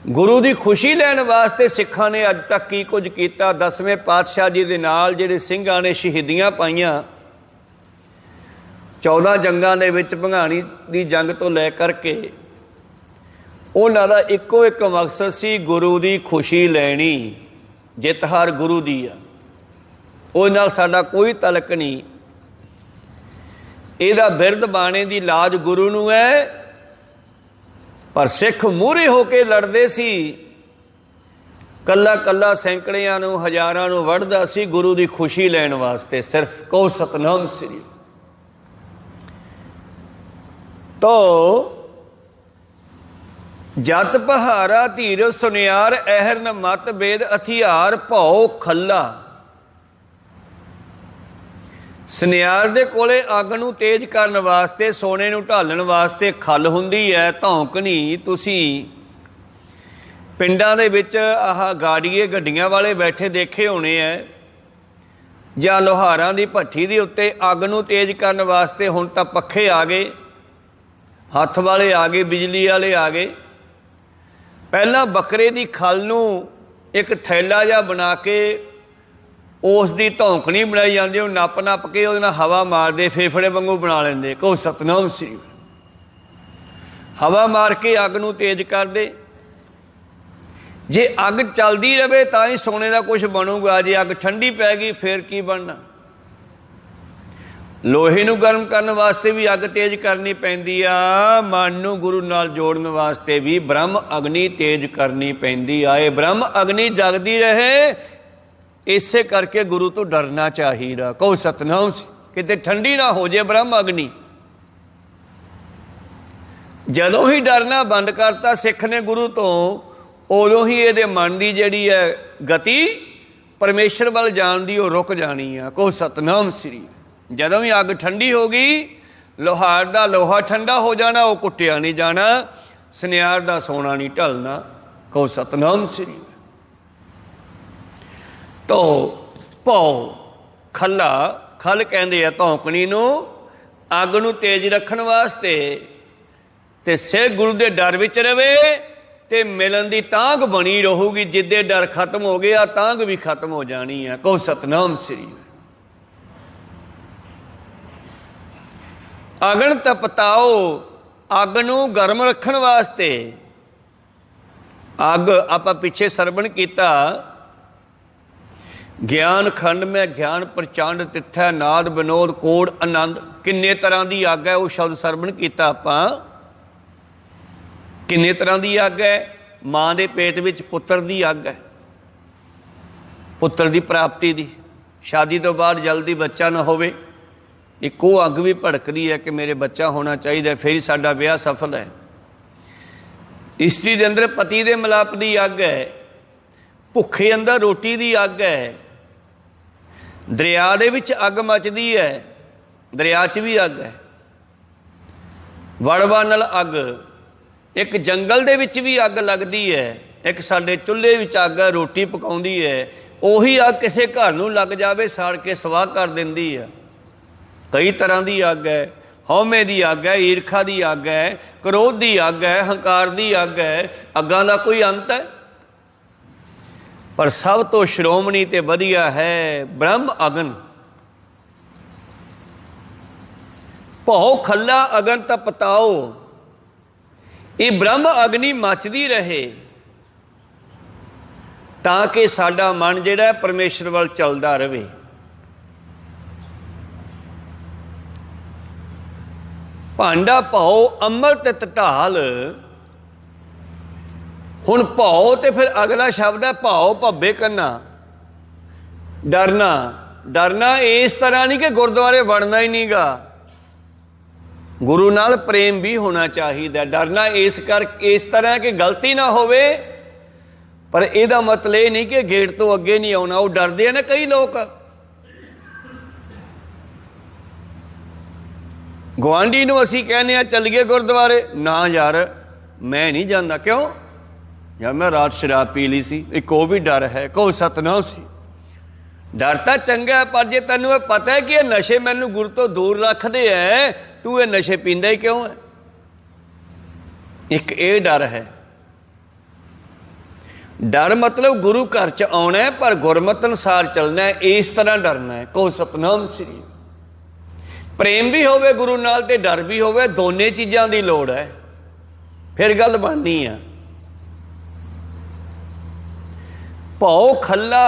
ਗੁਰੂ ਦੀ ਖੁਸ਼ੀ ਲੈਣ ਵਾਸਤੇ ਸਿੱਖਾਂ ਨੇ ਅੱਜ ਤੱਕ ਕੀ ਕੁਝ ਕੀਤਾ। 10ਵੇਂ ਪਾਤਸ਼ਾਹ ਜੀ ਦੇ ਨਾਲ ਜਿਹੜੇ ਸਿੰਘਾਂ ਨੇ ਸ਼ਹੀਦੀਆਂ ਪਾਈਆਂ, 14 ਜੰਗਾਂ ਦੇ ਵਿੱਚ, ਭੰਗਾਣੀ ਦੀ ਜੰਗ ਤੋਂ ਲੈ ਕਰਕੇ, ਉਹਨਾਂ ਦਾ ਇੱਕੋ ਇੱਕ ਮਕਸਦ ਸੀ ਗੁਰੂ ਦੀ ਖੁਸ਼ੀ ਲੈਣੀ। ਜਿੱਤ ਹਾਰ ਗੁਰੂ ਦੀ ਆ, ਉਹਦੇ ਨਾਲ ਸਾਡਾ ਕੋਈ ਤਲਕ ਨਹੀਂ। ਇਹਦਾ ਬਿਰਧ ਬਾਣੇ ਦੀ ਲਾਜ ਗੁਰੂ ਨੂੰ ਹੈ। ਪਰ ਸਿੱਖ ਮੂਹਰੇ ਹੋ ਕੇ ਲੜਦੇ ਸੀ, ਕੱਲਾ ਕੱਲਾ ਸੈਂਕੜਿਆਂ ਨੂੰ, ਹਜ਼ਾਰਾਂ ਨੂੰ ਵੜਦਾ ਸੀ ਗੁਰੂ ਦੀ ਖੁਸ਼ੀ ਲੈਣ ਵਾਸਤੇ ਸਿਰਫ। ਕਹੋ ਸਤਿਨਾਮ ਸ੍ਰੀ। ਤੋ ਜਤ ਪਹਾਰਾ ਧੀਰ ਸੁਨਿਆਰ, ਅਹਰਨ ਮਤ ਵੇਦ ਹਥਿਆਰ ਭਉ ਖੱਲਾ। ਸੁਨਿਆਰ ਦੇ ਕੋਲੇ ਅੱਗ ਨੂੰ ਤੇਜ਼ ਕਰਨ ਵਾਸਤੇ, ਸੋਨੇ ਨੂੰ ਢਾਲਣ ਵਾਸਤੇ ਖੱਲ ਹੁੰਦੀ ਹੈ, ਧੌਂਕ ਨਹੀਂ। ਤੁਸੀਂ ਪਿੰਡਾਂ ਦੇ ਵਿੱਚ ਆਹ ਗਾੜੀਏ ਗੱਡੀਆਂ ਵਾਲੇ ਬੈਠੇ ਦੇਖੇ ਹੋਣੇ ਹੈ, ਜਾਂ ਲੋਹਾਰਾਂ ਦੀ ਭੱਠੀ ਦੇ ਉੱਤੇ ਅੱਗ ਨੂੰ ਤੇਜ਼ ਕਰਨ ਵਾਸਤੇ ਹੁਣ ਤਾਂ ਪੱਖੇ ਆ ਗਏ, ਹੱਥ ਵਾਲੇ ਆ ਗਏ, ਬਿਜਲੀ ਵਾਲੇ ਆ ਗਏ। ਪਹਿਲਾਂ ਬੱਕਰੇ ਦੀ ਖੱਲ ਨੂੰ ਇੱਕ ਥੈਲਾ ਜਿਹਾ ਬਣਾ ਕੇ ਉਸ ਦੀ ਧੌਂਕਣੀ ਬਣਾਈ ਜਾਂਦੀ, ਉਹ ਨੱਪ ਨੱਪ ਕੇ ਉਹਦੇ ਨਾਲ ਹਵਾ ਮਾਰਦੇ, ਫੇਫੜੇ ਵਾਂਗੂ ਬਣਾ ਲੈਂਦੇ। ਕਹੋ ਸਤਿਨਾਮ ਸ੍ਰੀ। ਹਵਾ ਮਾਰ ਕੇ ਅੱਗ ਨੂੰ ਤੇਜ਼ ਕਰਦੇ। ਜੇ ਅੱਗ ਚੱਲਦੀ ਰਹੇ ਤਾਂ ਹੀ ਸੋਨੇ ਦਾ ਕੁਝ ਬਣੂਗਾ। ਜੇ ਅੱਗ ਠੰਡੀ ਪੈ ਗਈ ਫਿਰ ਕੀ ਬਣਨਾ? लोहे नूं गर्म करने वास्ते भी अग तेज करनी पैंदी आ, मन नूं गुरु नाल जोड़न वास्ते भी ब्रह्म अग्नि तेज करनी पैंदी आ। ये ब्रह्म अग्नि जगदी रहे, इसे करके गुरु तो डरना चाहिए। कहो सतनाम किते ठंडी ना हो जाए ब्रह्म अग्नि। जदों ही डरना बंद करता सिख ने गुरु तो, उदों ही ये मन की जिहड़ी है गति परमेश्वर वाल जाण दी रुक जानी है। कहो सतनाम श्री। जदों ही अग ठंडी हो गई, लोहार का लोहा ठंडा हो जाना, वो कुटिया नहीं जाना, सुनियार का सोना नहीं ढलना। कहो सतनाम श्री। तो भौ खला, खल कहते हैं धौंकनी नूं, अग नूं तेज रखण वास्ते, ते सिर गुरु के डर विच रवे ते मिलन की तांघ बनी रहूगी। जिद्दे डर खत्म हो गया तांघ भी खत्म हो जानी है। कहो सतनाम श्री। अगन तपताओ, अग नूं गर्म रखण वास्ते, अग आपां पिछे सरवण कीता, ज्ञान खंड में ज्ञान प्रचंड तिथै नाद विनोद कोड़ आनंद, किन्ने तरह की अग है। वो शब्द सरवण कीता आपां, किन्ने तरह की अग है। माँ के पेट विच पुत्र की अग है, पुत्र की प्राप्ति की। शादी तो बाद जल्दी बच्चा ना होवे, एक वो अग भी भड़कती है कि मेरे बच्चा होना चाहिए, फिर ही साडा विआह सफल है। स्त्री के अंदर पति के मिलाप की अग है, भुखे अंदर रोटी की अग है। दरिया दे विच अग मचदी है, दरिया च भी अग है। वड़वा नाल अग, एक जंगल दे विच भी अग लगदी है, एक साडे चुल्हे विच अग है, रोटी पकाउंदी है। उही अग किसी घर नूं लग जावे साड़ के स्वाह कर दिंदी है। कई तरह की अग है, हौमे की अग है, ईरखा की अग है, क्रोध की अग है, हंकार की अग है। अगां दा कोई अंत है? पर सब तो श्रोमणी ते वधिया है ब्रह्म अगन। भौ खला अगन तपताओ, ये ब्रह्म अग्नि मचदी रहे ताकि साडा मन जिहड़ा परमेश्वर वाल चलदा रहे। भांडा भौ अमृत ढाल। हुण भौ ते फिर अगला शब्द है भाव भब्बे करना, डरना। डरना इस तरह नहीं कि गुरुद्वारे वड़ना ही नहीं गा, गुरु नाल प्रेम भी होना चाहिए। डरना इस तरह कि गलती ना होवे, पर इहदा मतलब ये नहीं कि गेट तो अगे नहीं आना। वो डरते हैं ना कई लोग, गुआढ़ी नूं असीं कहने आ चलीए गुरुद्वारे, ना यार मैं नहीं जाता। क्यों? यार मैं रात शराब पी ली सी। एक वो भी डर है। कहो सतनाम सी। डर तो चंगा है, पर जे तैनूं पता है कि ये नशे मैनू गुरु तो दूर रखते हैं, तू ये नशे पींदा ही क्यों है? एक ये डर है। डर मतलब गुरु घर च आना है पर गुरमत अनुसार चलना है, इस तरह डरना है। कहो सतनाम श्री। प्रेम भी होवे गुरु नाल ते डर भी होवे, दोने चीज़ों की लोड़ है, फिर गल बननी है। भौ खला,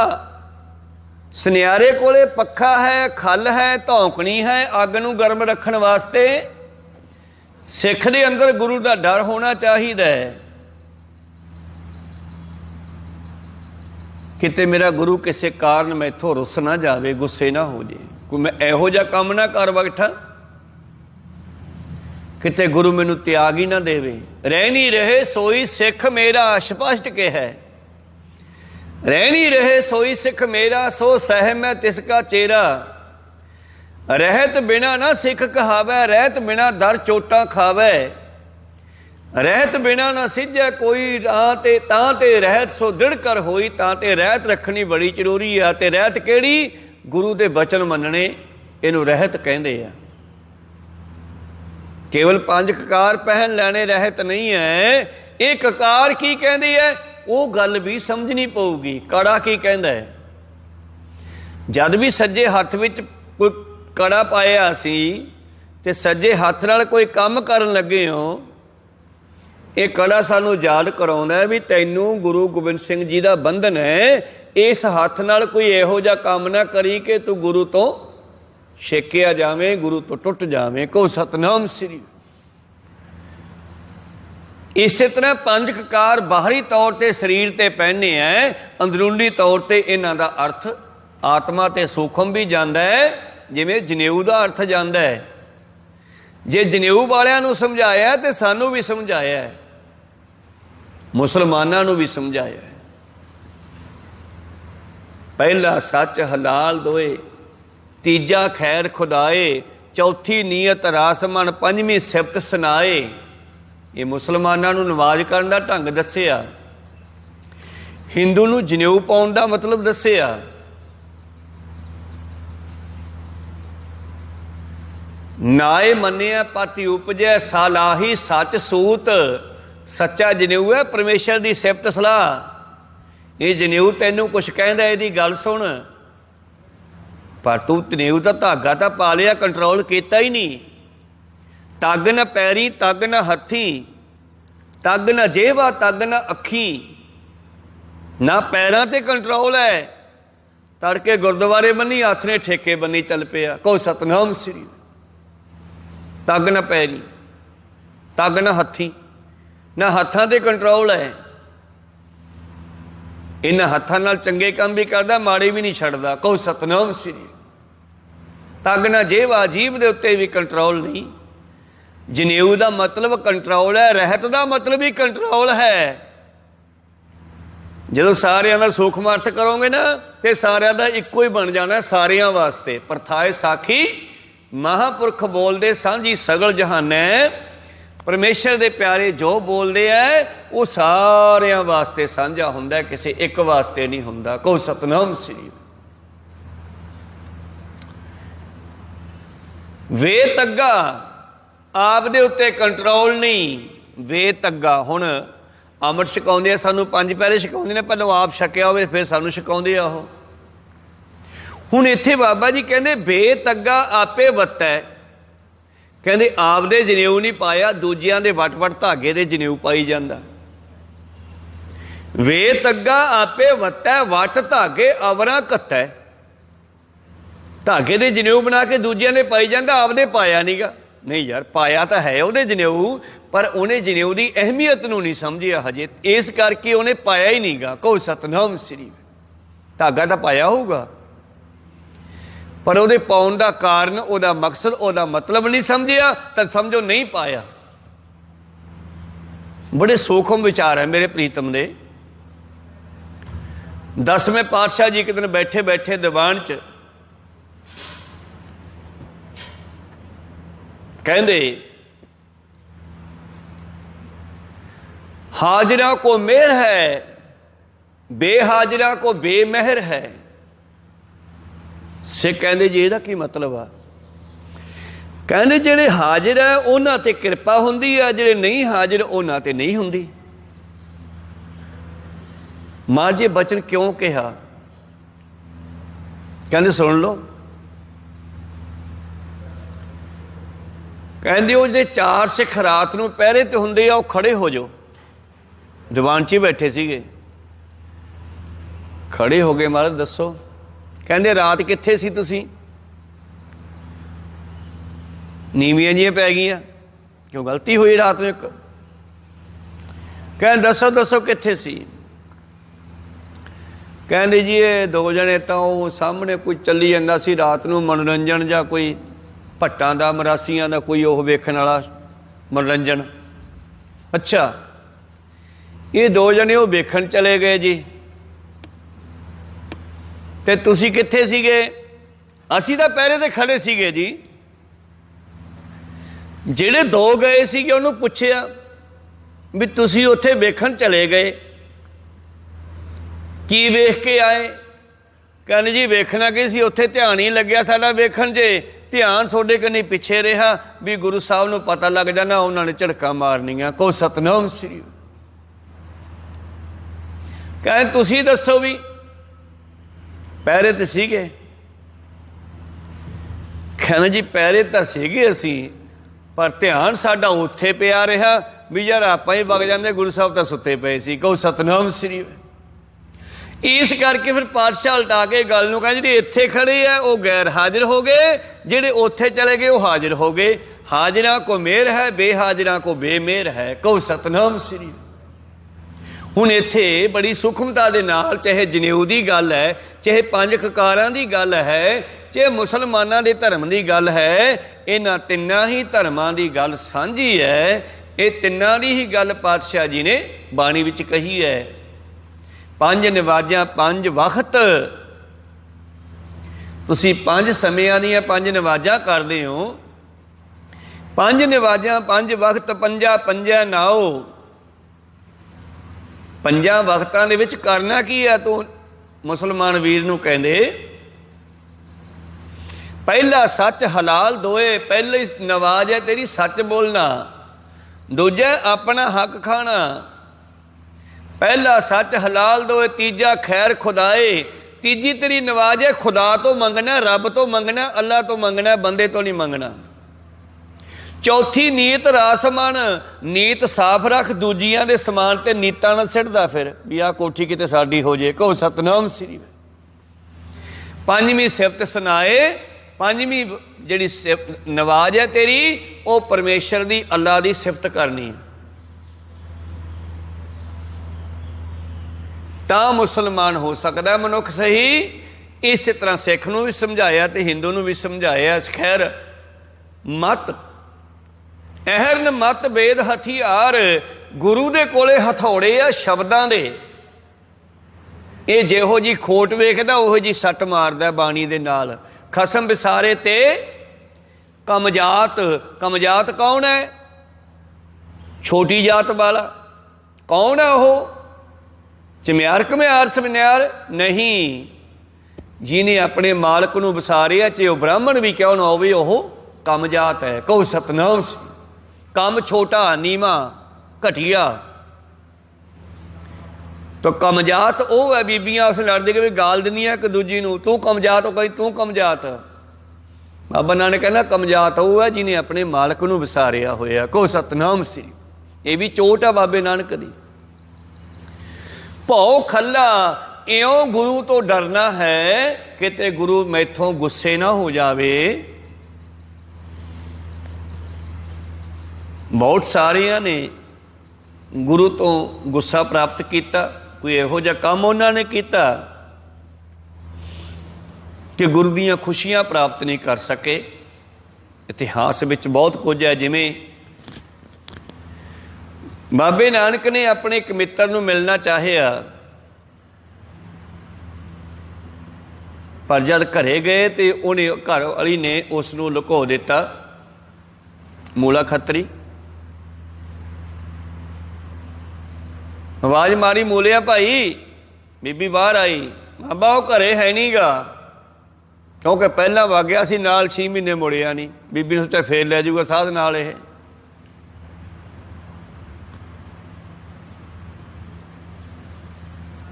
सुनियारे कोले पक्खा है, खल है, धौंकनी है, अग नूं गर्म रखण वास्ते। सिख दे अंदर गुरु का डर होना चाहिए। किते मेरा गुरु किसी कारण मैथों रुस ना जाए, गुस्से ना हो जाए, कोई मैं इहो जिहा काम ना कर बैठा, किते गुरु मैनू त्याग ही ना देवे। रह नहीं रहे सोई सिख मेरा, स्पष्ट के है। रह नहीं रहे सोई सिख मेरा, सो सह मैं तिसका चेरा। रहत बिना ना सिख कहावै, रहत बिना दर चोटा खावै। रहत बिना ना सिझै कोई तां ते रहत सो दृढ़ कर होई। तां ते रहत रखनी बड़ी जरूरी है। ते रहत केड़ी? गुरु दे बचन मनने, इनू रहत कहंदे आ। केवल 5 ककार पहन लैने रहत नहीं है। ये ककार की कहंदी है वो गल भी समझनी पऊगी। कड़ा की कहंदा है? जद भी सज्जे हत्थ विच कोई कड़ा पाया सी ते सज्जे हत्थ नाल कोई काम करन लगे हो, ये कड़ा सानू याद कराउंदा है भी तैनू गुरु गोबिंद सिंह जी का बंधन है। इस हत्थ नाल कोई इहो जिहा काम ना करी कि तू गुरु तो ਛੇਕਿਆ ਜਾਵੇਂ ਗੁਰੂ ਤੋਂ ਟੁੱਟ ਜਾਵੇਂ, ਕਹੋ ਸਤਨਾਮ ਸ੍ਰੀ। ਇਸੇ ਤਰ੍ਹਾਂ ਪੰਜ ਕਕਾਰ ਬਾਹਰੀ ਤੌਰ ਤੇ ਸਰੀਰ ਤੇ ਪਹਿਨੇ ਐ, ਅੰਦਰੂਨੀ ਤੌਰ ਤੇ ਇਹਨਾਂ ਦਾ ਅਰਥ ਆਤਮਾ ਤੇ ਸੂਖਮ ਵੀ ਜਾਂਦਾ ਹੈ, ਜਿਵੇਂ ਜਨੇਊ ਦਾ ਅਰਥ ਜਾਂਦਾ ਹੈ। ਜੇ ਜਨੇਊ ਵਾਲਿਆਂ ਨੂੰ ਸਮਝਾਇਆ ਤੇ ਸਾਨੂੰ ਵੀ ਸਮਝਾਇਆ, ਮੁਸਲਮਾਨਾਂ ਨੂੰ ਵੀ ਸਮਝਾਇਆ। ਪਹਿਲਾ ਸੱਚ ਹਲਾਲ ਦੋਏ, ਤੀਜਾ ਖੈਰ ਖੁਦਾਏ, ਚੌਥੀ ਨੀਅਤ ਰਾਸ ਮਨ, ਪੰਜਵੀਂ ਸਿਫਤ ਸੁਨਾਏ। ਇਹ ਮੁਸਲਮਾਨਾਂ ਨੂੰ ਨਮਾਜ਼ ਕਰਨ ਦਾ ਢੰਗ ਦੱਸਿਆ, ਹਿੰਦੂ ਨੂੰ ਜਨੇਊ ਪਾਉਣ ਦਾ ਮਤਲਬ ਦੱਸਿਆ। ਨਾਏ ਮੰਨਿਆ ਪਤੀ ਉਪਜੈ, ਸਾਲਾਹੀ ਸੱਚ ਸੂਤ। ਸੱਚਾ ਜਨੇਊ ਹੈ ਪਰਮੇਸ਼ਰ ਦੀ ਸਿਫਤ ਸਲਾਹ। ਇਹ ਜਨੇਊ ਤੈਨੂੰ ਕੁਛ ਕਹਿੰਦਾ, ਇਹਦੀ ਗੱਲ ਸੁਣ, ਪਰ ਤੂੰ ਜਨੇਊ ਦਾ ਧਾਗਾ ਤਾਂ ਪਾ ਲਿਆ, ਕੰਟਰੋਲ ਕੀਤਾ ਹੀ ਨਹੀਂ। ਤੱਗ ਨਾ ਪੈਰੀ ਤੱਗ ਨਾ ਹੱਥੀ, ਤੱਗ ਨਾ ਜੇਵਾ ਤੱਗ ਨਾ ਅੱਖੀ। ਨਾ ਪੈਰਾਂ ਤੇ ਕੰਟਰੋਲ ਹੈ, ਤੜਕੇ ਗੁਰਦੁਆਰੇ ਬੰਨੀ, ਹੱਥ ਨੇ ਠੇਕੇ ਬੰਨੀ ਚੱਲ ਪਿਆ, ਕਹੋ ਸਤਨਾਮ ਸ੍ਰੀ। ਤੱਗ ਨਾ ਪੈਰੀ ਤੱਗ ਨਾ ਹੱਥੀ, ਨਾ ਹੱਥਾਂ ਤੇ ਕੰਟਰੋਲ ਹੈ। ਇਹਨਾਂ ਹੱਥਾਂ ਨਾਲ ਚੰਗੇ ਕੰਮ ਵੀ ਕਰਦਾ, ਮਾੜੇ ਵੀ ਨਹੀਂ ਛੱਡਦਾ, ਕਹੋ ਸਤਨਾਮ ਸ੍ਰੀ। ਤੱਗ ਨਾ ਜੇਵਾ, ਜੀਭ ਦੇ ਉੱਤੇ ਵੀ ਕੰਟਰੋਲ ਨਹੀਂ। ਜਨੇਊ ਦਾ ਮਤਲਬ ਕੰਟਰੋਲ ਹੈ, ਰਹਿਤ ਦਾ ਮਤਲਬ ਵੀ ਕੰਟਰੋਲ ਹੈ। ਜਦੋਂ ਸਾਰਿਆਂ ਦਾ ਸੂਖਮ ਅਰਥ ਕਰੋਗੇ ਨਾ, ਤੇ ਸਾਰਿਆਂ ਦਾ ਇੱਕੋ ਹੀ ਬਣ ਜਾਣਾ, ਸਾਰਿਆਂ ਵਾਸਤੇ। ਪਰਥਾਏ ਸਾਖੀ ਮਹਾਂਪੁਰਖ ਬੋਲਦੇ ਸਾਂਝੀ ਸਗਲ ਜਹਾਨੈ। ਪਰਮੇਸ਼ਰ ਦੇ ਪਿਆਰੇ ਜੋ ਬੋਲਦੇ ਹੈ ਉਹ ਸਾਰਿਆਂ ਵਾਸਤੇ ਸਾਂਝਾ ਹੁੰਦਾ, ਕਿਸੇ ਇੱਕ ਵਾਸਤੇ ਨਹੀਂ ਹੁੰਦਾ, ਕਹੋ ਸਤਨਾਮ ਸ੍ਰੀ। ਵੇ ਤੱਗਾ, ਆਪ ਦੇ ਉੱਤੇ ਕੰਟਰੋਲ ਨਹੀਂ। ਵੇ ਤੱਗਾ, ਹੁਣ ਅੰਮ੍ਰਿਤ ਛਕਾਉਂਦੇ ਆ ਸਾਨੂੰ, ਪੰਜ ਪਹਿਰੇ ਛਕਾਉਂਦੇ ਨੇ, ਪਹਿਲਾਂ ਆਪ ਛਕਿਆ ਹੋਵੇ ਫਿਰ ਸਾਨੂੰ ਛਕਾਉਂਦੇ ਆ ਉਹ। ਹੁਣ ਇੱਥੇ ਬਾਬਾ ਜੀ ਕਹਿੰਦੇ ਬੇਤੱਗਾ ਆਪੇ ਵੱਤੈ, ਕਹਿੰਦੇ ਆਪਦੇ ਜਨੇਊ ਨਹੀਂ ਪਾਇਆ, ਦੂਜਿਆਂ ਦੇ ਵਟ ਵਟ ਧਾਗੇ ਦੇ ਜਨੇਊ ਪਾਈ ਜਾਂਦਾ। ਬੇਤੱਗਾ ਆਪੇ ਵੱਤੈ, ਵਟ ਧਾਗੇ ਅਵਰਾਂ ਘੱਤੈ। ਧਾਗੇ ਦੇ ਜਨੇਊ ਬਣਾ ਕੇ ਦੂਜਿਆਂ ਦੇ ਪਾਈ ਜਾਂਦਾ, ਆਪਦੇ ਪਾਇਆ ਨੀਗਾ। ਨਹੀਂ ਯਾਰ, ਪਾਇਆ ਤਾਂ ਹੈ ਉਹਦੇ ਜਨੇਊ, ਪਰ ਉਹਨੇ ਜਨੇਊ ਦੀ ਅਹਿਮੀਅਤ ਨੂੰ ਨਹੀਂ ਸਮਝਿਆ ਹਜੇ, ਇਸ ਕਰਕੇ ਉਹਨੇ ਪਾਇਆ ਹੀ ਨਹੀਂਗਾ, ਕਹੋ ਸਤਨਾਮ ਸ੍ਰੀ। ਧਾਗਾ ਤਾਂ ਪਾਇਆ ਹੋਊਗਾ, ਪਰ ਉਹਦੇ ਪਾਉਣ ਦਾ ਕਾਰਨ, ਉਹਦਾ ਮਕਸਦ, ਉਹਦਾ ਮਤਲਬ ਨਹੀਂ ਸਮਝਿਆ, ਤਾਂ ਸਮਝੋ ਨਹੀਂ ਪਾਇਆ। ਬੜੇ ਸੂਖਮ ਵਿਚਾਰ ਹੈ ਮੇਰੇ ਪ੍ਰੀਤਮ ਦੇ। 10ਵੇਂ ਪਾਤਸ਼ਾਹ ਜੀ ਇੱਕ ਦਿਨ ਬੈਠੇ ਬੈਠੇ ਦੀਵਾਨ 'ਚ ਕਹਿੰਦੇ, ਹਾਜ਼ਰਾ ਕੋ ਮਿਹਰ ਹੈ, ਬੇਹਾਜ਼ਰਾ ਕੋ ਬੇਮਹਿਰ ਹੈ। ਸਿੱਖ ਕਹਿੰਦੇ ਜੀ ਇਹਦਾ ਕੀ ਮਤਲਬ ਆ? ਕਹਿੰਦੇ ਜਿਹੜੇ ਹਾਜ਼ਰ ਹੈ ਉਹਨਾਂ ਤੇ ਕਿਰਪਾ ਹੁੰਦੀ ਆ, ਜਿਹੜੇ ਨਹੀਂ ਹਾਜ਼ਰ ਉਹਨਾਂ ਤੇ ਨਹੀਂ ਹੁੰਦੀ। ਮਹਾਰਾਜ ਜੀ ਬਚਨ ਕਿਉਂ ਕਿਹਾ? ਕਹਿੰਦੇ ਸੁਣ ਲਓ। ਕਹਿੰਦੇ ਉਹ ਜਿਹੜੇ 4 ਸਿੱਖ ਰਾਤ ਨੂੰ ਪਹਿਰੇ ਤੇ ਹੁੰਦੇ ਆ, ਉਹ ਖੜੇ ਹੋ ਜਾਓ। ਦੀਵਾਨ 'ਚ ਹੀ ਬੈਠੇ ਸੀਗੇ, ਖੜੇ ਹੋ ਗਏ। ਮਹਾਰਾਜ ਦੱਸੋ। ਕਹਿੰਦੇ ਰਾਤ ਕਿੱਥੇ ਸੀ ਤੁਸੀਂ? ਨੀਵੀਆਂ ਜਿਹੀਆਂ ਪੈ ਗਈਆਂ, ਕਿਉਂ ਗਲਤੀ ਹੋਈ ਰਾਤ ਨੂੰ ਇੱਕ? ਕਹਿੰਦੇ ਦੱਸੋ ਦੱਸੋ ਕਿੱਥੇ ਸੀ? ਕਹਿੰਦੇ ਜੀ ਇਹ 2 ਜਣੇ ਤਾਂ ਉਹ ਸਾਹਮਣੇ ਕੋਈ ਚੱਲੀ ਜਾਂਦਾ ਸੀ ਰਾਤ ਨੂੰ ਮਨੋਰੰਜਨ, ਜਾਂ ਕੋਈ ਭੱਟਾਂ ਦਾ, ਮਰਾਸੀਆਂ ਦਾ ਕੋਈ ਉਹ ਵੇਖਣ ਵਾਲਾ ਮਨੋਰੰਜਨ। ਅੱਛਾ, ਇਹ 2 ਜਣੇ ਉਹ ਵੇਖਣ ਚਲੇ ਗਏ ਜੀ, ਤੇ ਤੁਸੀਂ ਕਿੱਥੇ ਸੀਗੇ? ਅਸੀਂ ਤਾਂ ਪਹਿਰੇ ਤੇ ਖੜੇ ਸੀਗੇ ਜੀ। ਜਿਹੜੇ 2 ਗਏ ਸੀਗੇ ਉਹਨੂੰ ਪੁੱਛਿਆ ਵੀ ਤੁਸੀਂ ਉੱਥੇ ਵੇਖਣ ਚਲੇ ਗਏ, ਕੀ ਵੇਖ ਕੇ ਆਏ? ਕਹਿੰਦੇ ਜੀ ਵੇਖਣਾ ਕੀ ਸੀ, ਉੱਥੇ ਧਿਆਨ ਹੀ ਲੱਗਿਆ ਸਾਡਾ ਵੇਖਣ 'ਚ, ਧਿਆਨ ਤੁਹਾਡੇ ਕੰਨੀ ਪਿੱਛੇ ਰਿਹਾ ਵੀ ਗੁਰੂ ਸਾਹਿਬ ਨੂੰ ਪਤਾ ਲੱਗ ਜਾਣਾ, ਉਹਨਾਂ ਨੇ ਝੜਕਾਂ ਮਾਰਨੀਆਂ, ਕਹੋ ਸਤਨਾਮ ਸ੍ਰੀ। ਕਹਿੰਦੇ ਤੁਸੀਂ ਦੱਸੋ ਵੀ ਪਹਿਰੇ ਤੇ ਸੀਗੇ? ਕਹਿੰਦੇ ਜੀ ਪਹਿਰੇ ਤਾਂ ਸੀਗੇ ਅਸੀਂ, ਪਰ ਧਿਆਨ ਸਾਡਾ ਉੱਥੇ ਪਿਆ ਰਿਹਾ ਵੀ ਯਾਰ ਆਪਾਂ ਹੀ ਵਗ ਜਾਂਦੇ, ਗੁਰੂ ਸਾਹਿਬ ਤਾਂ ਸੁੱਤੇ ਪਏ ਸੀ, ਕਹੋ ਸਤਨਾਮ ਸ੍ਰੀ। इस करके फिर पातशाह उल्टा के गल नूं कहंदे जिहड़े इत्थे खड़े आ वो गैर हाजिर हो गए, जिहड़े उत्थे चले गए वो हाजिर हो गए। हाजिरा को मेहर है, बेहाजिरा को बेमेहर है। कहो सतनाम श्री। हुण इत्थे बड़ी सूखमता दे नाल चाहे जनेऊ दी गल है, चाहे पंज ककारां दी गल है, चाहे मुसलमानां दे धर्म दी गल है, इन्हां तिन्नां ही धर्मां दी गल सांझी है। ये तिन्नां दी ही गल पातशाह जी ने बाणी विच कही है। पंज नवाजां पंज वक्त, तुसीं पंज समियां दीआं पंज नवाजां करदे हो। पंज नवाजां पंज वक्त, पंजा पंजा नाओ। पंजा वक्तां दे विच करना की है? तूं मुसलमान वीर नूं कहंदे पहला सच हलाल दोए। पहली नवाज है तेरी सच बोलना, दूजा अपना हक खाना। पहला सच हलाल दोए, तीजा खैर खुदाए। तीजी तेरी नवाज है खुदा तो मंगना, रब तो मंगना, अल्लाह तो मंगना, बंदे तो नहीं मंगना। चौथी नीत रास मन, नीत साफ रख, दूजियां दे समान ते नीतां ना सिटदा फिर भी आ कोठी किते साडी हो जे। कहो सतनाम श्री। पंजवीं सिफत सुनाए, पंजवीं जिहड़ी नवाज है तेरी वो परमेश्वर दी, अल्लाह दी सिफत करनी। तां मुसलमान हो सकदा मनुख सही। इस तरह सिख नूं भी समझाया ते हिंदू नूं भी समझाया। खैर मत अहरन मत वेद हथियार, गुरु दे कोले हथौड़े आ शब्दां दे। ये जिहो जी खोट वेखदा उहो जी सट मारदा बाणी दे नाल। खसम विसारे ते कमजात। कमजात कौन है? छोटी जात वाला। कौन है वो? चम्यार कम्यार समन्यार नहीं। जिन्हें अपने मालक नूं विसारिया, चाहे वह ब्राह्मण भी क्यों ना होवे, वह कमजात है। कहो सतनाम श्री। कम छोटा, नीवा, घटिया। तो कमजात वह है। बीबियां उस लड़दी कि गाल दिंदियां एक दूजी नूं, तू कमजात हो, कहीं तू कमजात। बाबा नानक कहना कमजात वह है जिन्हें अपने मालक नूं विसारिया होया। कहो सतनाम श्री। ये भी चोट है बाबे नानक दी। भौ खला, इयों गुरु तो डरना है किते गुरु मैथों गुस्से ना हो जावे। बहुत सारियां ने गुरु तो गुस्सा प्राप्त किया। कोई इहो जिहा काम उन्होंने किया कि गुरु दीयां खुशियां प्राप्त नहीं कर सके। इतिहास विच बहुत कुछ है। जिवें बाबे नानक ने अपने एक मित्र नूं मिलना चाहिया, पर जद घरे गए तो उन्हें घर वाली ने उसनूं लुको दिता। मूला खत्तरी आवाज़ मारी, मूलिया भाई। बीबी बाहर आई। बाबा वो घरे है नहीं गा, क्योंकि पहला वागया सी नाल 6 महीने मुड़िया नहीं। बीबी ने सोचा फेर लै जूगा साध नाल। ये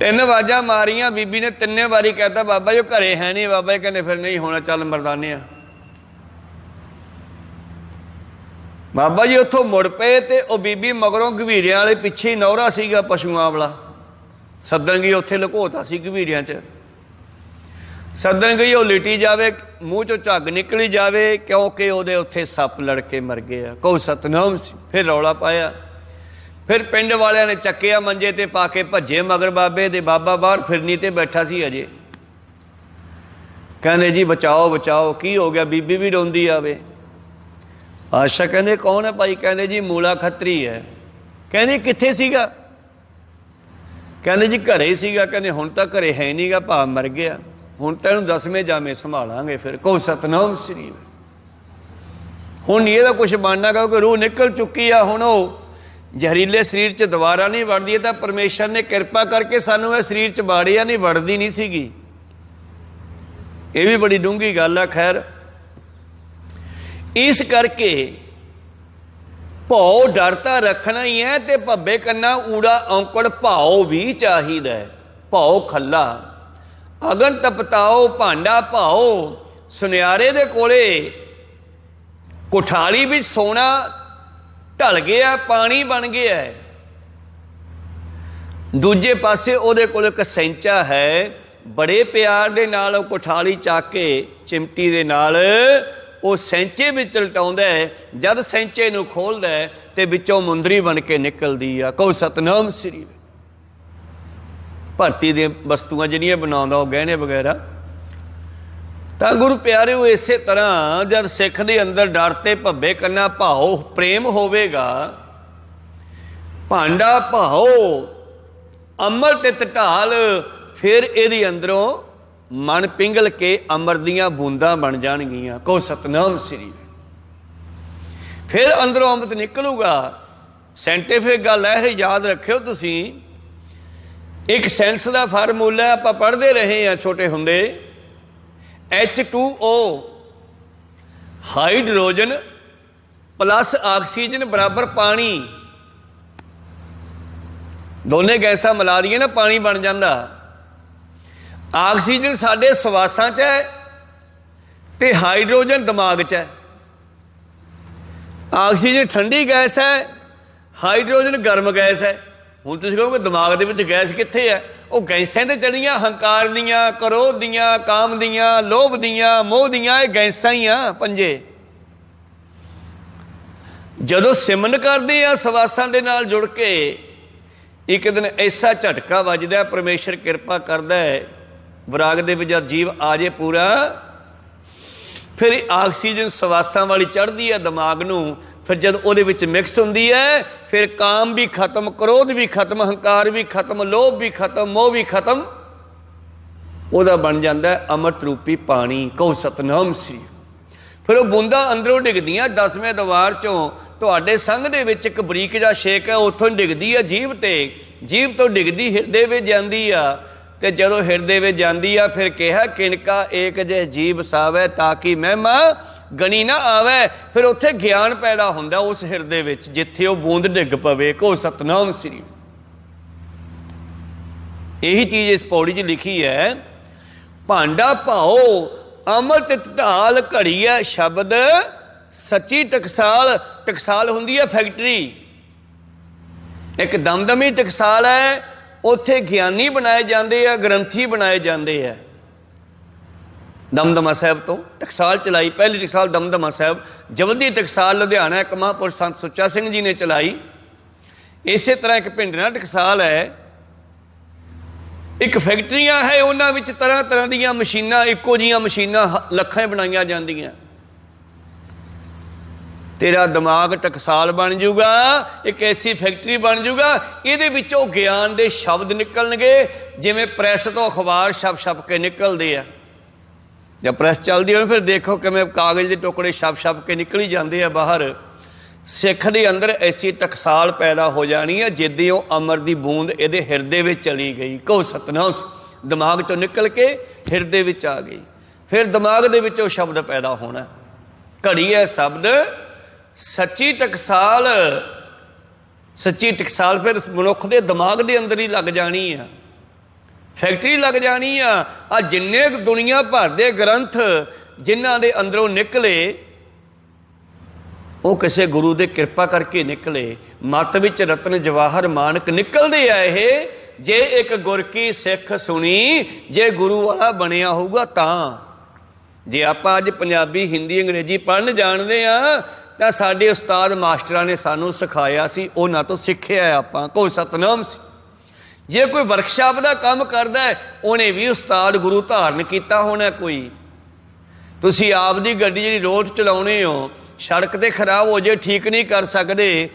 3 आवाज़ां मारियां। बीबी ने 3 वारी कहता बाबा जो घरे है नहीं। बाबा जी कहते फिर नहीं होना, चल मरदाने। बाबा जी उत्थों मुड़ पे तो बीबी मगरों गवीरियां वाले पिछे ही नौरा सीगा पशुआं वाला, सदन गई उत्थे लुकोता सी गवीरियां च। सदन गई वो लिटी जावे, मूँह चों झग निकली जावे, क्योंकि उहदे उत्थे सप लड़के मर गए। कहो सतनाम सी। फिर रौला पाया। फिर पिंड वालियां ने चक्किया मंजे ते पा के भज्जे मगर बाबे दे। बाबा बाहर फिरनी ते बैठा सी अजे। कहंदे जी बचाओ बचाओ, की हो गया? बीबी भी रोंदी आवे। आशा कहंदे कौन है भाई? कहंदे जी मूला खत्तरी है। कहंदे कित्थे सीगा? कहंदे जी घरे ही सीगा। कहंदे हुण तां घरे है नहीं गा, भाव मर गया। हुण तां इहनूं 10वें जामे संभालांगे। फिर कहो सतनाम श्री। हुण इहदा कुछ बनना, क्योंकि रूह निकल चुकी आ। हुण ओह जहरीले शरीर च दोबारा नहीं वड़दी। तां परमेश्वर ने किरपा करके सानूं इह शरीर च वाड़िया नहीं, वड़दी नहीं सीगी। ये भी बड़ी डूंगी गल है। खैर इस करके भाव डरता रखना ही है। तो भब्बे कन्ना ऊड़ा औंकड़ भाव भी चाहिए। भाव खला अगन तपताओ भांडा भाओ। सुनियारे दे कोले कोठाली भी सोना ढल गया, पानी बन गया। ਦੂਜੇ ਪਾਸੇ ਉਹਦੇ ਕੋਲ ਇੱਕ ਸੈਂਚਾ ਹੈ, ਬੜੇ ਪਿਆਰ ਦੇ ਨਾਲ ਉਹ ਕੁਠਾਲੀ ਚੱਕ ਕੇ ਚਿਮਟੀ ਦੇ ਨਾਲ ਉਹ ਸੈਂਚੇ ਵਿੱਚ ਲਟਾਉਂਦਾ ਹੈ। ਜਦ ਸੈਂਚੇ ਨੂੰ ਖੋਲ੍ਹਦਾ ਹੈ ਤੇ ਵਿੱਚੋਂ ਮੁੰਦਰੀ ਬਣ ਕੇ ਨਿਕਲਦੀ ਆ। ਕਹੋ ਸਤਨਾਮ ਸ੍ਰੀ। ਭਰਤੀ ਦੀਆਂ ਵਸਤੂਆਂ ਜਿਹੜੀਆਂ ਬਣਾਉਂਦਾ ਉਹ ਗਹਿਣੇ ਵਗੈਰਾ। ਤਾਂ ਗੁਰੂ ਪਿਆਰਿਓ, ਇਸੇ ਤਰ੍ਹਾਂ ਜਦ ਸਿੱਖ ਦੇ ਅੰਦਰ ਡਰ ਤੇ ਭੱਬੇ ਕੰਨਾ ਭਾਉ ਪ੍ਰੇਮ ਹੋਵੇਗਾ, ਭਾਂਡਾ ਭਾਉ ਅੰਮ੍ਰਿਤ ਤੇ ਢਾਲ, ਫਿਰ ਇਹਦੇ ਅੰਦਰੋਂ ਮਨ ਪਿੰਗਲ ਕੇ ਅੰਮ੍ਰਿਤ ਦੀਆਂ ਬੂੰਦਾਂ ਬਣ ਜਾਣਗੀਆਂ। ਕਹੋ ਸਤਨਾਮ ਸ੍ਰੀ। ਫਿਰ ਅੰਦਰੋਂ ਅੰਮ੍ਰਿਤ ਨਿਕਲੂਗਾ। ਸਾਇੰਟੀਫਿਕ ਗੱਲ ਹੈ, ਇਹ ਯਾਦ ਰੱਖਿਓ ਤੁਸੀਂ। ਇੱਕ ਸਾਇੰਸ ਦਾ ਫਾਰਮੂਲਾ ਆਪਾਂ ਪੜ੍ਹਦੇ ਰਹੇ ਹਾਂ ਛੋਟੇ ਹੁੰਦੇ, H2O ਹਾਈਡਰੋਜਨ ਪਲੱਸ ਆਕਸੀਜਨ ਬਰਾਬਰ ਪਾਣੀ। ਦੋਨੇ ਗੈਸਾਂ ਮਿਲਾ ਲਈਏ ਨਾ, ਪਾਣੀ ਬਣ ਜਾਂਦਾ। ਆਕਸੀਜਨ ਸਾਡੇ ਸਵਾਸਾਂ 'ਚ ਹੈ ਤੇ ਹਾਈਡਰੋਜਨ ਦਿਮਾਗ 'ਚ ਹੈ। ਆਕਸੀਜਨ ਠੰਡੀ ਗੈਸ ਹੈ, ਹਾਈਡਰੋਜਨ ਗਰਮ ਗੈਸ ਹੈ। ਹੁਣ ਤੁਸੀਂ ਕਹੋਗੇ ਦਿਮਾਗ ਦੇ ਵਿੱਚ ਗੈਸ ਕਿੱਥੇ ਹੈ? ਉਹ ਗੈਸਾਂ ਤੇ ਚੜੀਆਂ, ਹੰਕਾਰ ਦੀਆਂ, ਕ੍ਰੋਧ ਦੀਆਂ, ਕਾਮ ਦੀਆਂ, ਲੋਭ ਦੀਆਂ, ਮੋਹ ਦੀਆਂ। ਇਹ ਗੈਸਾਂ ਹੀ ਆ ਪੰਜੇ। ਜਦੋਂ ਸਿਮਰਨ ਕਰਦੇ ਆ ਸਵਾਸਾਂ ਦੇ ਨਾਲ ਜੁੜ ਕੇ, ਇੱਕ ਦਿਨ ਐਸਾ ਝਟਕਾ ਵੱਜਦਾ, ਪਰਮੇਸ਼ਰ ਕਿਰਪਾ ਕਰਦਾ ਹੈ, ਵਿਰਾਗ ਦੇ ਵਿੱਚ ਜਦ ਜੀਵ ਆ ਜੇ ਪੂਰਾ, ਫਿਰ ਆਕਸੀਜਨ ਸਵਾਸਾਂ ਵਾਲੀ ਚੜ੍ਹਦੀ ਹੈ ਦਿਮਾਗ ਨੂੰ। ਫਿਰ ਜਦ ਉਹਦੇ ਵਿੱਚ ਮਿਕਸ ਹੁੰਦੀ ਹੈ, ਫਿਰ ਕਾਮ ਵੀ ਖਤਮ, ਕ੍ਰੋਧ ਵੀ ਖਤਮ, ਹੰਕਾਰ ਵੀ ਖਤਮ, ਲੋਭ ਵੀ ਖਤਮ, ਮੋਹ ਵੀ ਖਤਮ। ਉਹਦਾ ਬਣ ਜਾਂਦਾ ਅੰਮ੍ਰਿਤ ਰੂਪੀ ਪਾਣੀ। ਕਹੋ ਸਤਨਾਮ ਸ੍ਰੀ। ਫਿਰ ਉਹ ਬੂੰਦਾਂ ਅੰਦਰੋਂ ਡਿੱਗਦੀਆਂ 10ਵੇਂ ਦੀਵਾਰ 'ਚੋਂ। ਤੁਹਾਡੇ ਸੰਘ ਦੇ ਵਿੱਚ ਇੱਕ ਬਰੀਕ ਜਿਹਾ ਛੇਕ ਹੈ, ਉੱਥੋਂ ਡਿੱਗਦੀ ਹੈ ਜੀਭ ਤੇ। ਜੀਭ ਤੋਂ ਡਿੱਗਦੀ ਹਿਰਦੇ ਵਿੱਚ ਜਾਂਦੀ ਆ, ਤੇ ਜਦੋਂ ਹਿਰਦੇ ਵਿੱਚ ਜਾਂਦੀ ਆ, ਫਿਰ ਕਿਹਾ ਕਿਣਕਾ ਏਕ ਜੇ ਜੀਵ ਸਾਵੈ ਤਾਂ ਕਿ ਮਹਿਮਾ ਗਣੀ ਨਾ ਆਵੇ। ਫਿਰ ਉੱਥੇ ਗਿਆਨ ਪੈਦਾ ਹੁੰਦਾ ਉਸ ਹਿਰਦੇ ਵਿੱਚ, ਜਿੱਥੇ ਉਹ ਬੂੰਦ ਡਿੱਗ ਪਵੇ। ਕਹੋ ਸਤਨਾਮ ਸ੍ਰੀ। ਇਹੀ ਚੀਜ਼ ਇਸ ਪੌੜੀ 'ਚ ਲਿਖੀ ਹੈ। ਭਾਂਡਾ ਭਾਓ ਅੰਮ੍ਰਿਤ ਢਾਲ, ਘੜੀ ਹੈ ਸ਼ਬਦ ਸੱਚੀ ਟਕਸਾਲ। ਟਕਸਾਲ ਹੁੰਦੀ ਹੈ ਫੈਕਟਰੀ। ਇੱਕ ਦਮਦਮੀ ਟਕਸਾਲ ਹੈ, ਉੱਥੇ ਗਿਆਨੀ ਬਣਾਏ ਜਾਂਦੇ ਆ, ਗ੍ਰੰਥੀ ਬਣਾਏ ਜਾਂਦੇ ਆ। ਦਮਦਮਾ ਸਾਹਿਬ ਤੋਂ ਟਕਸਾਲ ਚਲਾਈ, ਪਹਿਲੀ ਟਕਸਾਲ ਦਮਦਮਾ ਸਾਹਿਬ। ਜਵੰਦੀ ਟਕਸਾਲ ਲੁਧਿਆਣਾ ਇੱਕ ਮਹਾਂਪੁਰਸ਼ ਸੰਤ ਸੁੱਚਾ ਸਿੰਘ ਜੀ ਨੇ ਚਲਾਈ। ਇਸੇ ਤਰ੍ਹਾਂ ਇੱਕ ਭਿੰਡਰਾਂ ਟਕਸਾਲ ਹੈ। ਇੱਕ ਫੈਕਟਰੀਆਂ ਹੈ, ਉਹਨਾਂ ਵਿੱਚ ਤਰ੍ਹਾਂ ਤਰ੍ਹਾਂ ਦੀਆਂ ਮਸ਼ੀਨਾਂ, ਇੱਕੋ ਜਿਹੀਆਂ ਮਸ਼ੀਨਾਂ ਲੱਖਾਂ ਬਣਾਈਆਂ ਜਾਂਦੀਆਂ। ਤੇਰਾ ਦਿਮਾਗ ਟਕਸਾਲ ਬਣ ਜੂਗਾ, ਇੱਕ ਐਸੀ ਫੈਕਟਰੀ ਬਣ ਜੂਗਾ, ਇਹਦੇ ਵਿੱਚੋਂ ਗਿਆਨ ਦੇ ਸ਼ਬਦ ਨਿਕਲਣਗੇ, ਜਿਵੇਂ ਪ੍ਰੈਸ ਤੋਂ ਅਖਬਾਰ ਛਪ ਛਪ ਕੇ ਨਿਕਲਦੇ ਆ। ਜਦ ਪ੍ਰੈਸ ਚੱਲਦੀ ਹੋਵੇ ਫਿਰ ਦੇਖੋ ਕਿਵੇਂ ਕਾਗਜ਼ ਦੇ ਟੁਕੜੇ ਛਪ ਛਪ ਕੇ ਨਿਕਲੀ ਜਾਂਦੇ ਆ ਬਾਹਰ। ਸਿੱਖ ਦੇ ਅੰਦਰ ਐਸੀ ਟਕਸਾਲ ਪੈਦਾ ਹੋ ਜਾਣੀ ਹੈ, ਜਿੱਦਾਂ ਉਹ ਅੰਮ੍ਰਿਤ ਦੀ ਬੂੰਦ ਇਹਦੇ ਹਿਰਦੇ ਵਿੱਚ ਚਲੀ ਗਈ। ਕਹੋ ਸਤਨਾਮ। ਦਿਮਾਗ ਤੋਂ ਨਿਕਲ ਕੇ ਹਿਰਦੇ ਵਿੱਚ ਆ ਗਈ, ਫਿਰ ਦਿਮਾਗ ਦੇ ਵਿੱਚ ਉਹ ਸ਼ਬਦ ਪੈਦਾ ਹੋਣਾ। ਘੜੀ ਹੈ ਸ਼ਬਦ ਸੱਚੀ ਟਕਸਾਲ। ਸੱਚੀ ਟਕਸਾਲ ਫਿਰ ਮਨੁੱਖ ਦੇ ਦਿਮਾਗ ਦੇ ਅੰਦਰ ਹੀ ਲੱਗ ਜਾਣੀ ਆ, ਫੈਕਟਰੀ ਲੱਗ ਜਾਣੀ ਆ। ਆ ਜਿੰਨੇ ਦੁਨੀਆ ਭਰ ਦੇ ਗ੍ਰੰਥ ਜਿਨ੍ਹਾਂ ਦੇ ਅੰਦਰੋਂ ਨਿਕਲੇ, ਉਹ ਕਿਸੇ ਗੁਰੂ ਦੇ ਕਿਰਪਾ ਕਰਕੇ ਨਿਕਲੇ। ਮੱਤ ਵਿੱਚ ਰਤਨ ਜਵਾਹਰ ਮਾਨਕ ਨਿਕਲਦੇ ਆ ਇਹ, ਜੇ ਇੱਕ ਗੁਰ ਕੀ ਸਿੱਖ ਸੁਣੀ, ਜੇ ਗੁਰੂ ਵਾਲਾ ਬਣਿਆ ਹੋਊਗਾ ਤਾਂ। ਜੇ ਆਪਾਂ ਅੱਜ ਪੰਜਾਬੀ, ਹਿੰਦੀ, ਅੰਗਰੇਜ਼ੀ ਪੜ੍ਹਨ ਜਾਣਦੇ ਆ, ਤਾਂ ਸਾਡੇ ਉਸਤਾਦ ਮਾਸਟਰਾਂ ਨੇ ਸਾਨੂੰ ਸਿਖਾਇਆ ਸੀ, ਉਹਨਾਂ ਤੋਂ ਸਿੱਖਿਆ ਆਪਾਂ। ਕਹੋ ਸਤਨਾਮ ਸੀ। ਜੇ ਕੋਈ ਵਰਕਸ਼ਾਪ ਦਾ ਕੰਮ ਕਰਦਾ ਹੈ, ਉਹਨੇ ਵੀ ਉਸਤਾਦ ਗੁਰੂ ਧਾਰਨ ਕੀਤਾ ਹੋਣਾ ਕੋਈ। ਤੁਸੀਂ ਆਪ ਦੀ ਗੱਡੀ ਜਿਹੜੀ ਰੋਡ ਚਲਾਉਣੇ ਹੋ, ਸੜਕ 'ਤੇ ਖਰਾਬ ਹੋ ਜੇ, ਠੀਕ ਨਹੀਂ ਕਰ ਸਕਦੇ,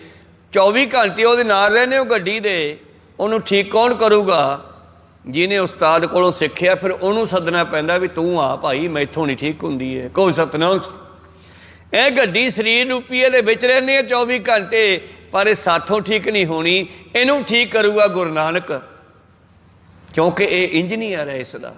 24 ਘੰਟੇ ਉਹਦੇ ਨਾਲ ਰਹਿੰਦੇ ਹੋ ਗੱਡੀ ਦੇ, ਉਹਨੂੰ ਠੀਕ ਕੌਣ ਕਰੂਗਾ? ਜਿਹਨੇ ਉਸਤਾਦ ਕੋਲੋਂ ਸਿੱਖਿਆ। ਫਿਰ ਉਹਨੂੰ ਸੱਦਣਾ ਪੈਂਦਾ ਵੀ ਤੂੰ ਆ ਭਾਈ, ਮੈਥੋਂ ਨਹੀਂ ਠੀਕ ਹੁੰਦੀ ਹੈ। ਕਹੋ ਸਤਨਾਮ। ਇਹ ਗੱਡੀ ਸਰੀਰ ਰੂਪੀ ਦੇ ਵਿੱਚ ਰਹਿੰਦੇ ਆ 24 ਘੰਟੇ, ਪਰ ਇਹ ਸਾਥੋਂ ਠੀਕ ਨਹੀਂ ਹੋਣੀ। ਇਹਨੂੰ ਠੀਕ ਕਰੂਗਾ ਗੁਰੂ ਨਾਨਕ, ਕਿਉਂਕਿ ਇਹ ਇੰਜੀਨੀਅਰ ਹੈ ਇਸ ਦਾ।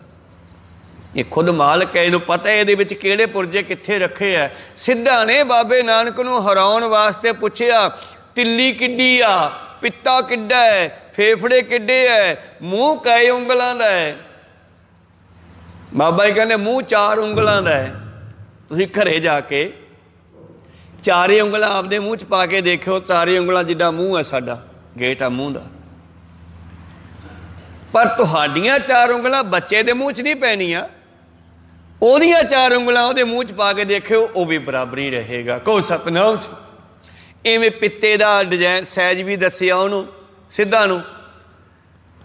ਇਹ ਖੁਦ ਮਾਲਕ ਹੈ, ਇਹਨੂੰ ਪਤਾ ਇਹਦੇ ਵਿੱਚ ਕਿਹੜੇ ਪੁਰਜੇ ਕਿੱਥੇ ਰੱਖੇ ਆ। ਸਿੱਧਾ ਨੇ ਬਾਬੇ ਨਾਨਕ ਨੂੰ ਹਰਾਉਣ ਵਾਸਤੇ ਪੁੱਛਿਆ, ਤਿੱਲੀ ਕਿੱਡੀ ਆ, ਪਿੱਤਾ ਕਿੱਡਾ ਹੈ, ਫੇਫੜੇ ਕਿੱਡੇ ਹੈ, ਮੂੰਹ ਕਈ ਉਂਗਲਾਂ ਦਾ ਹੈ? ਬਾਬਾ ਜੀ ਕਹਿੰਦੇ ਮੂੰਹ 4 ਉਂਗਲਾਂ ਦਾ ਹੈ। ਤੁਸੀਂ ਘਰੇ ਜਾ ਕੇ 4 ਉਂਗਲਾਂ ਆਪਦੇ ਮੂੰਹ 'ਚ ਪਾ ਕੇ ਦੇਖਿਓ, 4 ਉਂਗਲਾਂ ਜਿੱਡਾ ਮੂੰਹ ਹੈ ਸਾਡਾ, ਗੇਟ ਆ ਮੂੰਹ ਦਾ। पर तुहाडियां 4 ਉਂਗਲਾਂ बच्चे दे मूँह च नहीं पैनियां, ਉਹਦੀਆਂ 4 ਉਂਗਲਾਂ ਉਹਦੇ ਮੂੰਹ 'ਚ ਪਾ ਕੇ ਦੇਖਿਓ, ਉਹ ਵੀ ਬਰਾਬਰ ਹੀ ਰਹੇਗਾ। ਕਹੋ ਸਤਨਾਮ। ਇਵੇਂ ਪਿੱਤੇ ਦਾ ਡਿਜ਼ਾਈਨ ਸਾਈਜ਼ ਵੀ ਦੱਸਿਆ ਉਹਨੂੰ, ਸਿੱਧਾ ਨੂੰ।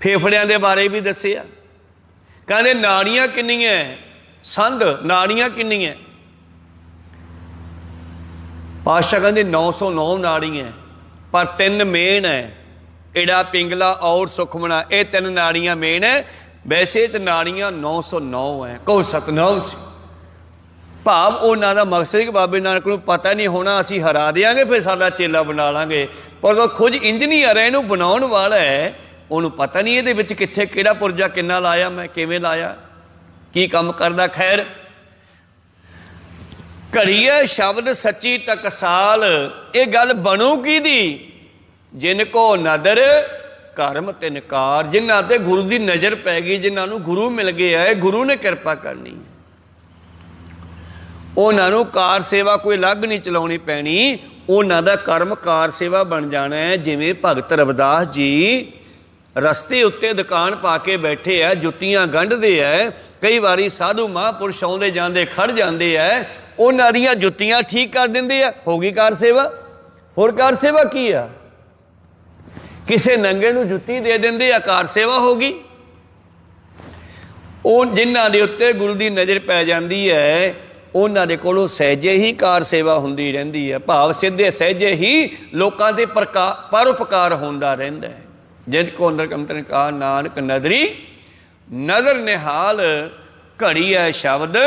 ਫੇਫੜਿਆਂ ਦੇ ਬਾਰੇ ਵੀ ਦੱਸਿਆ, ਕਹਿੰਦੇ ਨਾੜੀਆਂ ਕਿੰਨੀਆਂ, ਸੰਧ ਨਾੜੀਆਂ ਕਿੰਨੀਆਂ। ਪਾਤਸ਼ਾਹ ਕਹਿੰਦੇ 909 ਨਾੜੀਆਂ, ਪਰ 3 ਮੇਨ ਹੈ, ਏੜਾ ਪਿੰਗਲਾ ਔਰ ਸੁਖਮਣਾ, ਇਹ 3 ਨਾੜੀਆਂ ਮੇਨ ਹੈ। ਵੈਸੇ ਤਾਂ ਨਾੜੀਆਂ 909 ਹੈ। ਕਹੋ ਸਤਨਾਮ ਸਿੰਘ। ਭਾਵ ਉਹਨਾਂ ਦਾ ਮਕਸਦ ਕਿ ਬਾਬੇ ਨਾਨਕ ਨੂੰ ਪਤਾ ਨਹੀਂ ਹੋਣਾ, ਅਸੀਂ ਹਰਾ ਦਿਆਂਗੇ ਫਿਰ ਸਾਡਾ ਚੇਲਾ ਬਣਾ ਲਾਂਗੇ। ਪਰ ਉਹ ਖੁਦ ਇੰਜੀਨੀਅਰ ਹੈ, ਇਹਨੂੰ ਬਣਾਉਣ ਵਾਲਾ ਹੈ, ਉਹਨੂੰ ਪਤਾ ਨਹੀਂ ਇਹਦੇ ਵਿੱਚ ਕਿੱਥੇ ਕਿਹੜਾ ਪੁਰਜਾ ਕਿੰਨਾ ਲਾਇਆ, ਮੈਂ ਕਿਵੇਂ ਲਾਇਆ, ਕੀ ਕੰਮ ਕਰਦਾ। ਖੈਰ, ਘੜੀਏ ਸ਼ਬਦ ਸੱਚੀ ਟਕਸਾਲ, ਇਹ ਗੱਲ ਬਣੂ ਕਿਹਦੀ? ਜਿਨ ਕੋ ਨਦਰ ਕਰਮ ਤਿਨਕਾਰ, ਜਿਨ੍ਹਾਂ ਤੇ ਗੁਰੂ ਦੀ ਨਜ਼ਰ ਪੈ ਗਈ, ਜਿਨ੍ਹਾਂ ਨੂੰ ਗੁਰੂ ਮਿਲ ਗਿਆ, ਗੁਰੂ ਨੇ ਕਿਰਪਾ ਕਰਨੀ ਹੈ, ਉਹਨਾਂ ਨੂੰ ਕਾਰ ਸੇਵਾ ਕੋਈ ਅਲੱਗ ਨਹੀਂ ਚਲਾਉਣੀ ਪੈਣੀ, ਉਹਨਾਂ ਦਾ ਕਰਮ ਕਾਰ ਸੇਵਾ ਬਣ ਜਾਣਾ ਹੈ। ਜਿਵੇਂ ਭਗਤ ਰਵਿਦਾਸ ਜੀ ਰਸਤੇ ਉੱਤੇ ਦੁਕਾਨ ਪਾ ਕੇ ਬੈਠੇ ਆ, ਜੁੱਤੀਆਂ ਗੰਢਦੇ ਆ, ਕਈ ਵਾਰੀ ਸਾਧੂ ਮਹਾਂਪੁਰਸ਼ ਆਉਂਦੇ ਜਾਂਦੇ ਖੜ ਜਾਂਦੇ ਆ, ਉਹਨਾਂ ਦੀਆਂ ਜੁੱਤੀਆਂ ਠੀਕ ਕਰ ਦਿੰਦੇ ਆ, ਹੋ ਗਈ ਕਾਰ ਸੇਵਾ। ਹੋਰ ਕਾਰ ਸੇਵਾ ਕੀ ਆ? ਕਿਸੇ ਨੰਗੇ ਨੂੰ ਜੁੱਤੀ ਦੇ ਦਿੰਦੇ ਆ, ਕਾਰ ਸੇਵਾ ਹੋ ਗਈ। ਉਹ ਜਿਨ੍ਹਾਂ ਦੇ ਉੱਤੇ ਗੁਰੂ ਦੀ ਨਜ਼ਰ ਪੈ ਜਾਂਦੀ ਹੈ, ਉਹਨਾਂ ਦੇ ਕੋਲੋਂ ਸਹਿਜੇ ਹੀ ਕਾਰ ਸੇਵਾ ਹੁੰਦੀ ਰਹਿੰਦੀ ਹੈ। ਭਾਵ ਸਿੱਧੇ ਸਹਿਜੇ ਹੀ ਲੋਕਾਂ ਦੇ ਪਰਉਪਕਾਰ ਹੁੰਦਾ ਰਹਿੰਦਾ ਹੈ। ਜਿਨ ਕੋ ਅੰਦਰ ਕੰਤਨ ਕਾ ਨਾਨਕ ਨਦਰੀ ਨਦਰ ਨਿਹਾਲ, ਘੜੀ ਹੈ ਸ਼ਬਦ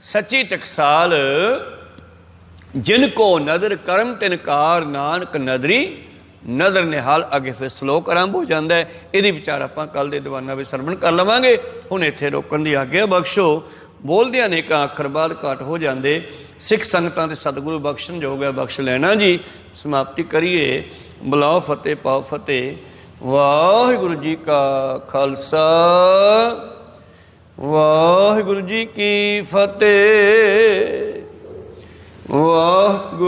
ਸੱਚੀ ਟਕਸਾਲ, ਜਿਨ ਕੋ ਨਦਰ ਕਰਮ ਤਿਨਕਾਰ, ਨਾਨਕ ਨਦਰੀ ਨਦਰ ਨਿਹਾਲ। ਅੱਗੇ ਫਿਰ ਸ਼ਲੋਕ ਆਰੰਭ ਹੋ ਜਾਂਦਾ ਹੈ। ਇਹਦੀ ਵਿਚਾਰ ਆਪਾਂ ਕੱਲ ਦੇ ਦੀਵਾਨਾਂ ਵਿੱਚ ਸਰਵਣ ਕਰ ਲਵਾਂਗੇ। ਹੁਣ ਇੱਥੇ ਰੋਕਣ ਦੀ ਆਗਿਆ ਬਖਸ਼ੋ। ਬੋਲਦਿਆਂ ਅਨੇਕਾਂ ਅੱਖਰ ਬਾਅਦ ਘੱਟ ਹੋ ਜਾਂਦੇ, ਸਿੱਖ ਸੰਗਤਾਂ ਦੇ ਸਤਿਗੁਰੂ ਬਖਸ਼ਣ ਜੋਗ ਹੈ, ਬਖਸ਼ ਲੈਣਾ ਜੀ। ਸਮਾਪਤੀ ਕਰੀਏ। ਬੁਲਾਓ ਫਤਿਹ ਪਾਓ ਫਤਿਹ। ਵਾਹਿਗੁਰੂ ਜੀ ਕਾ ਖਾਲਸਾ, ਵਾਹਿਗੁਰੂ ਜੀ ਕੀ ਫਤਿਹ। ਵਾਹਿਗੁਰੂ।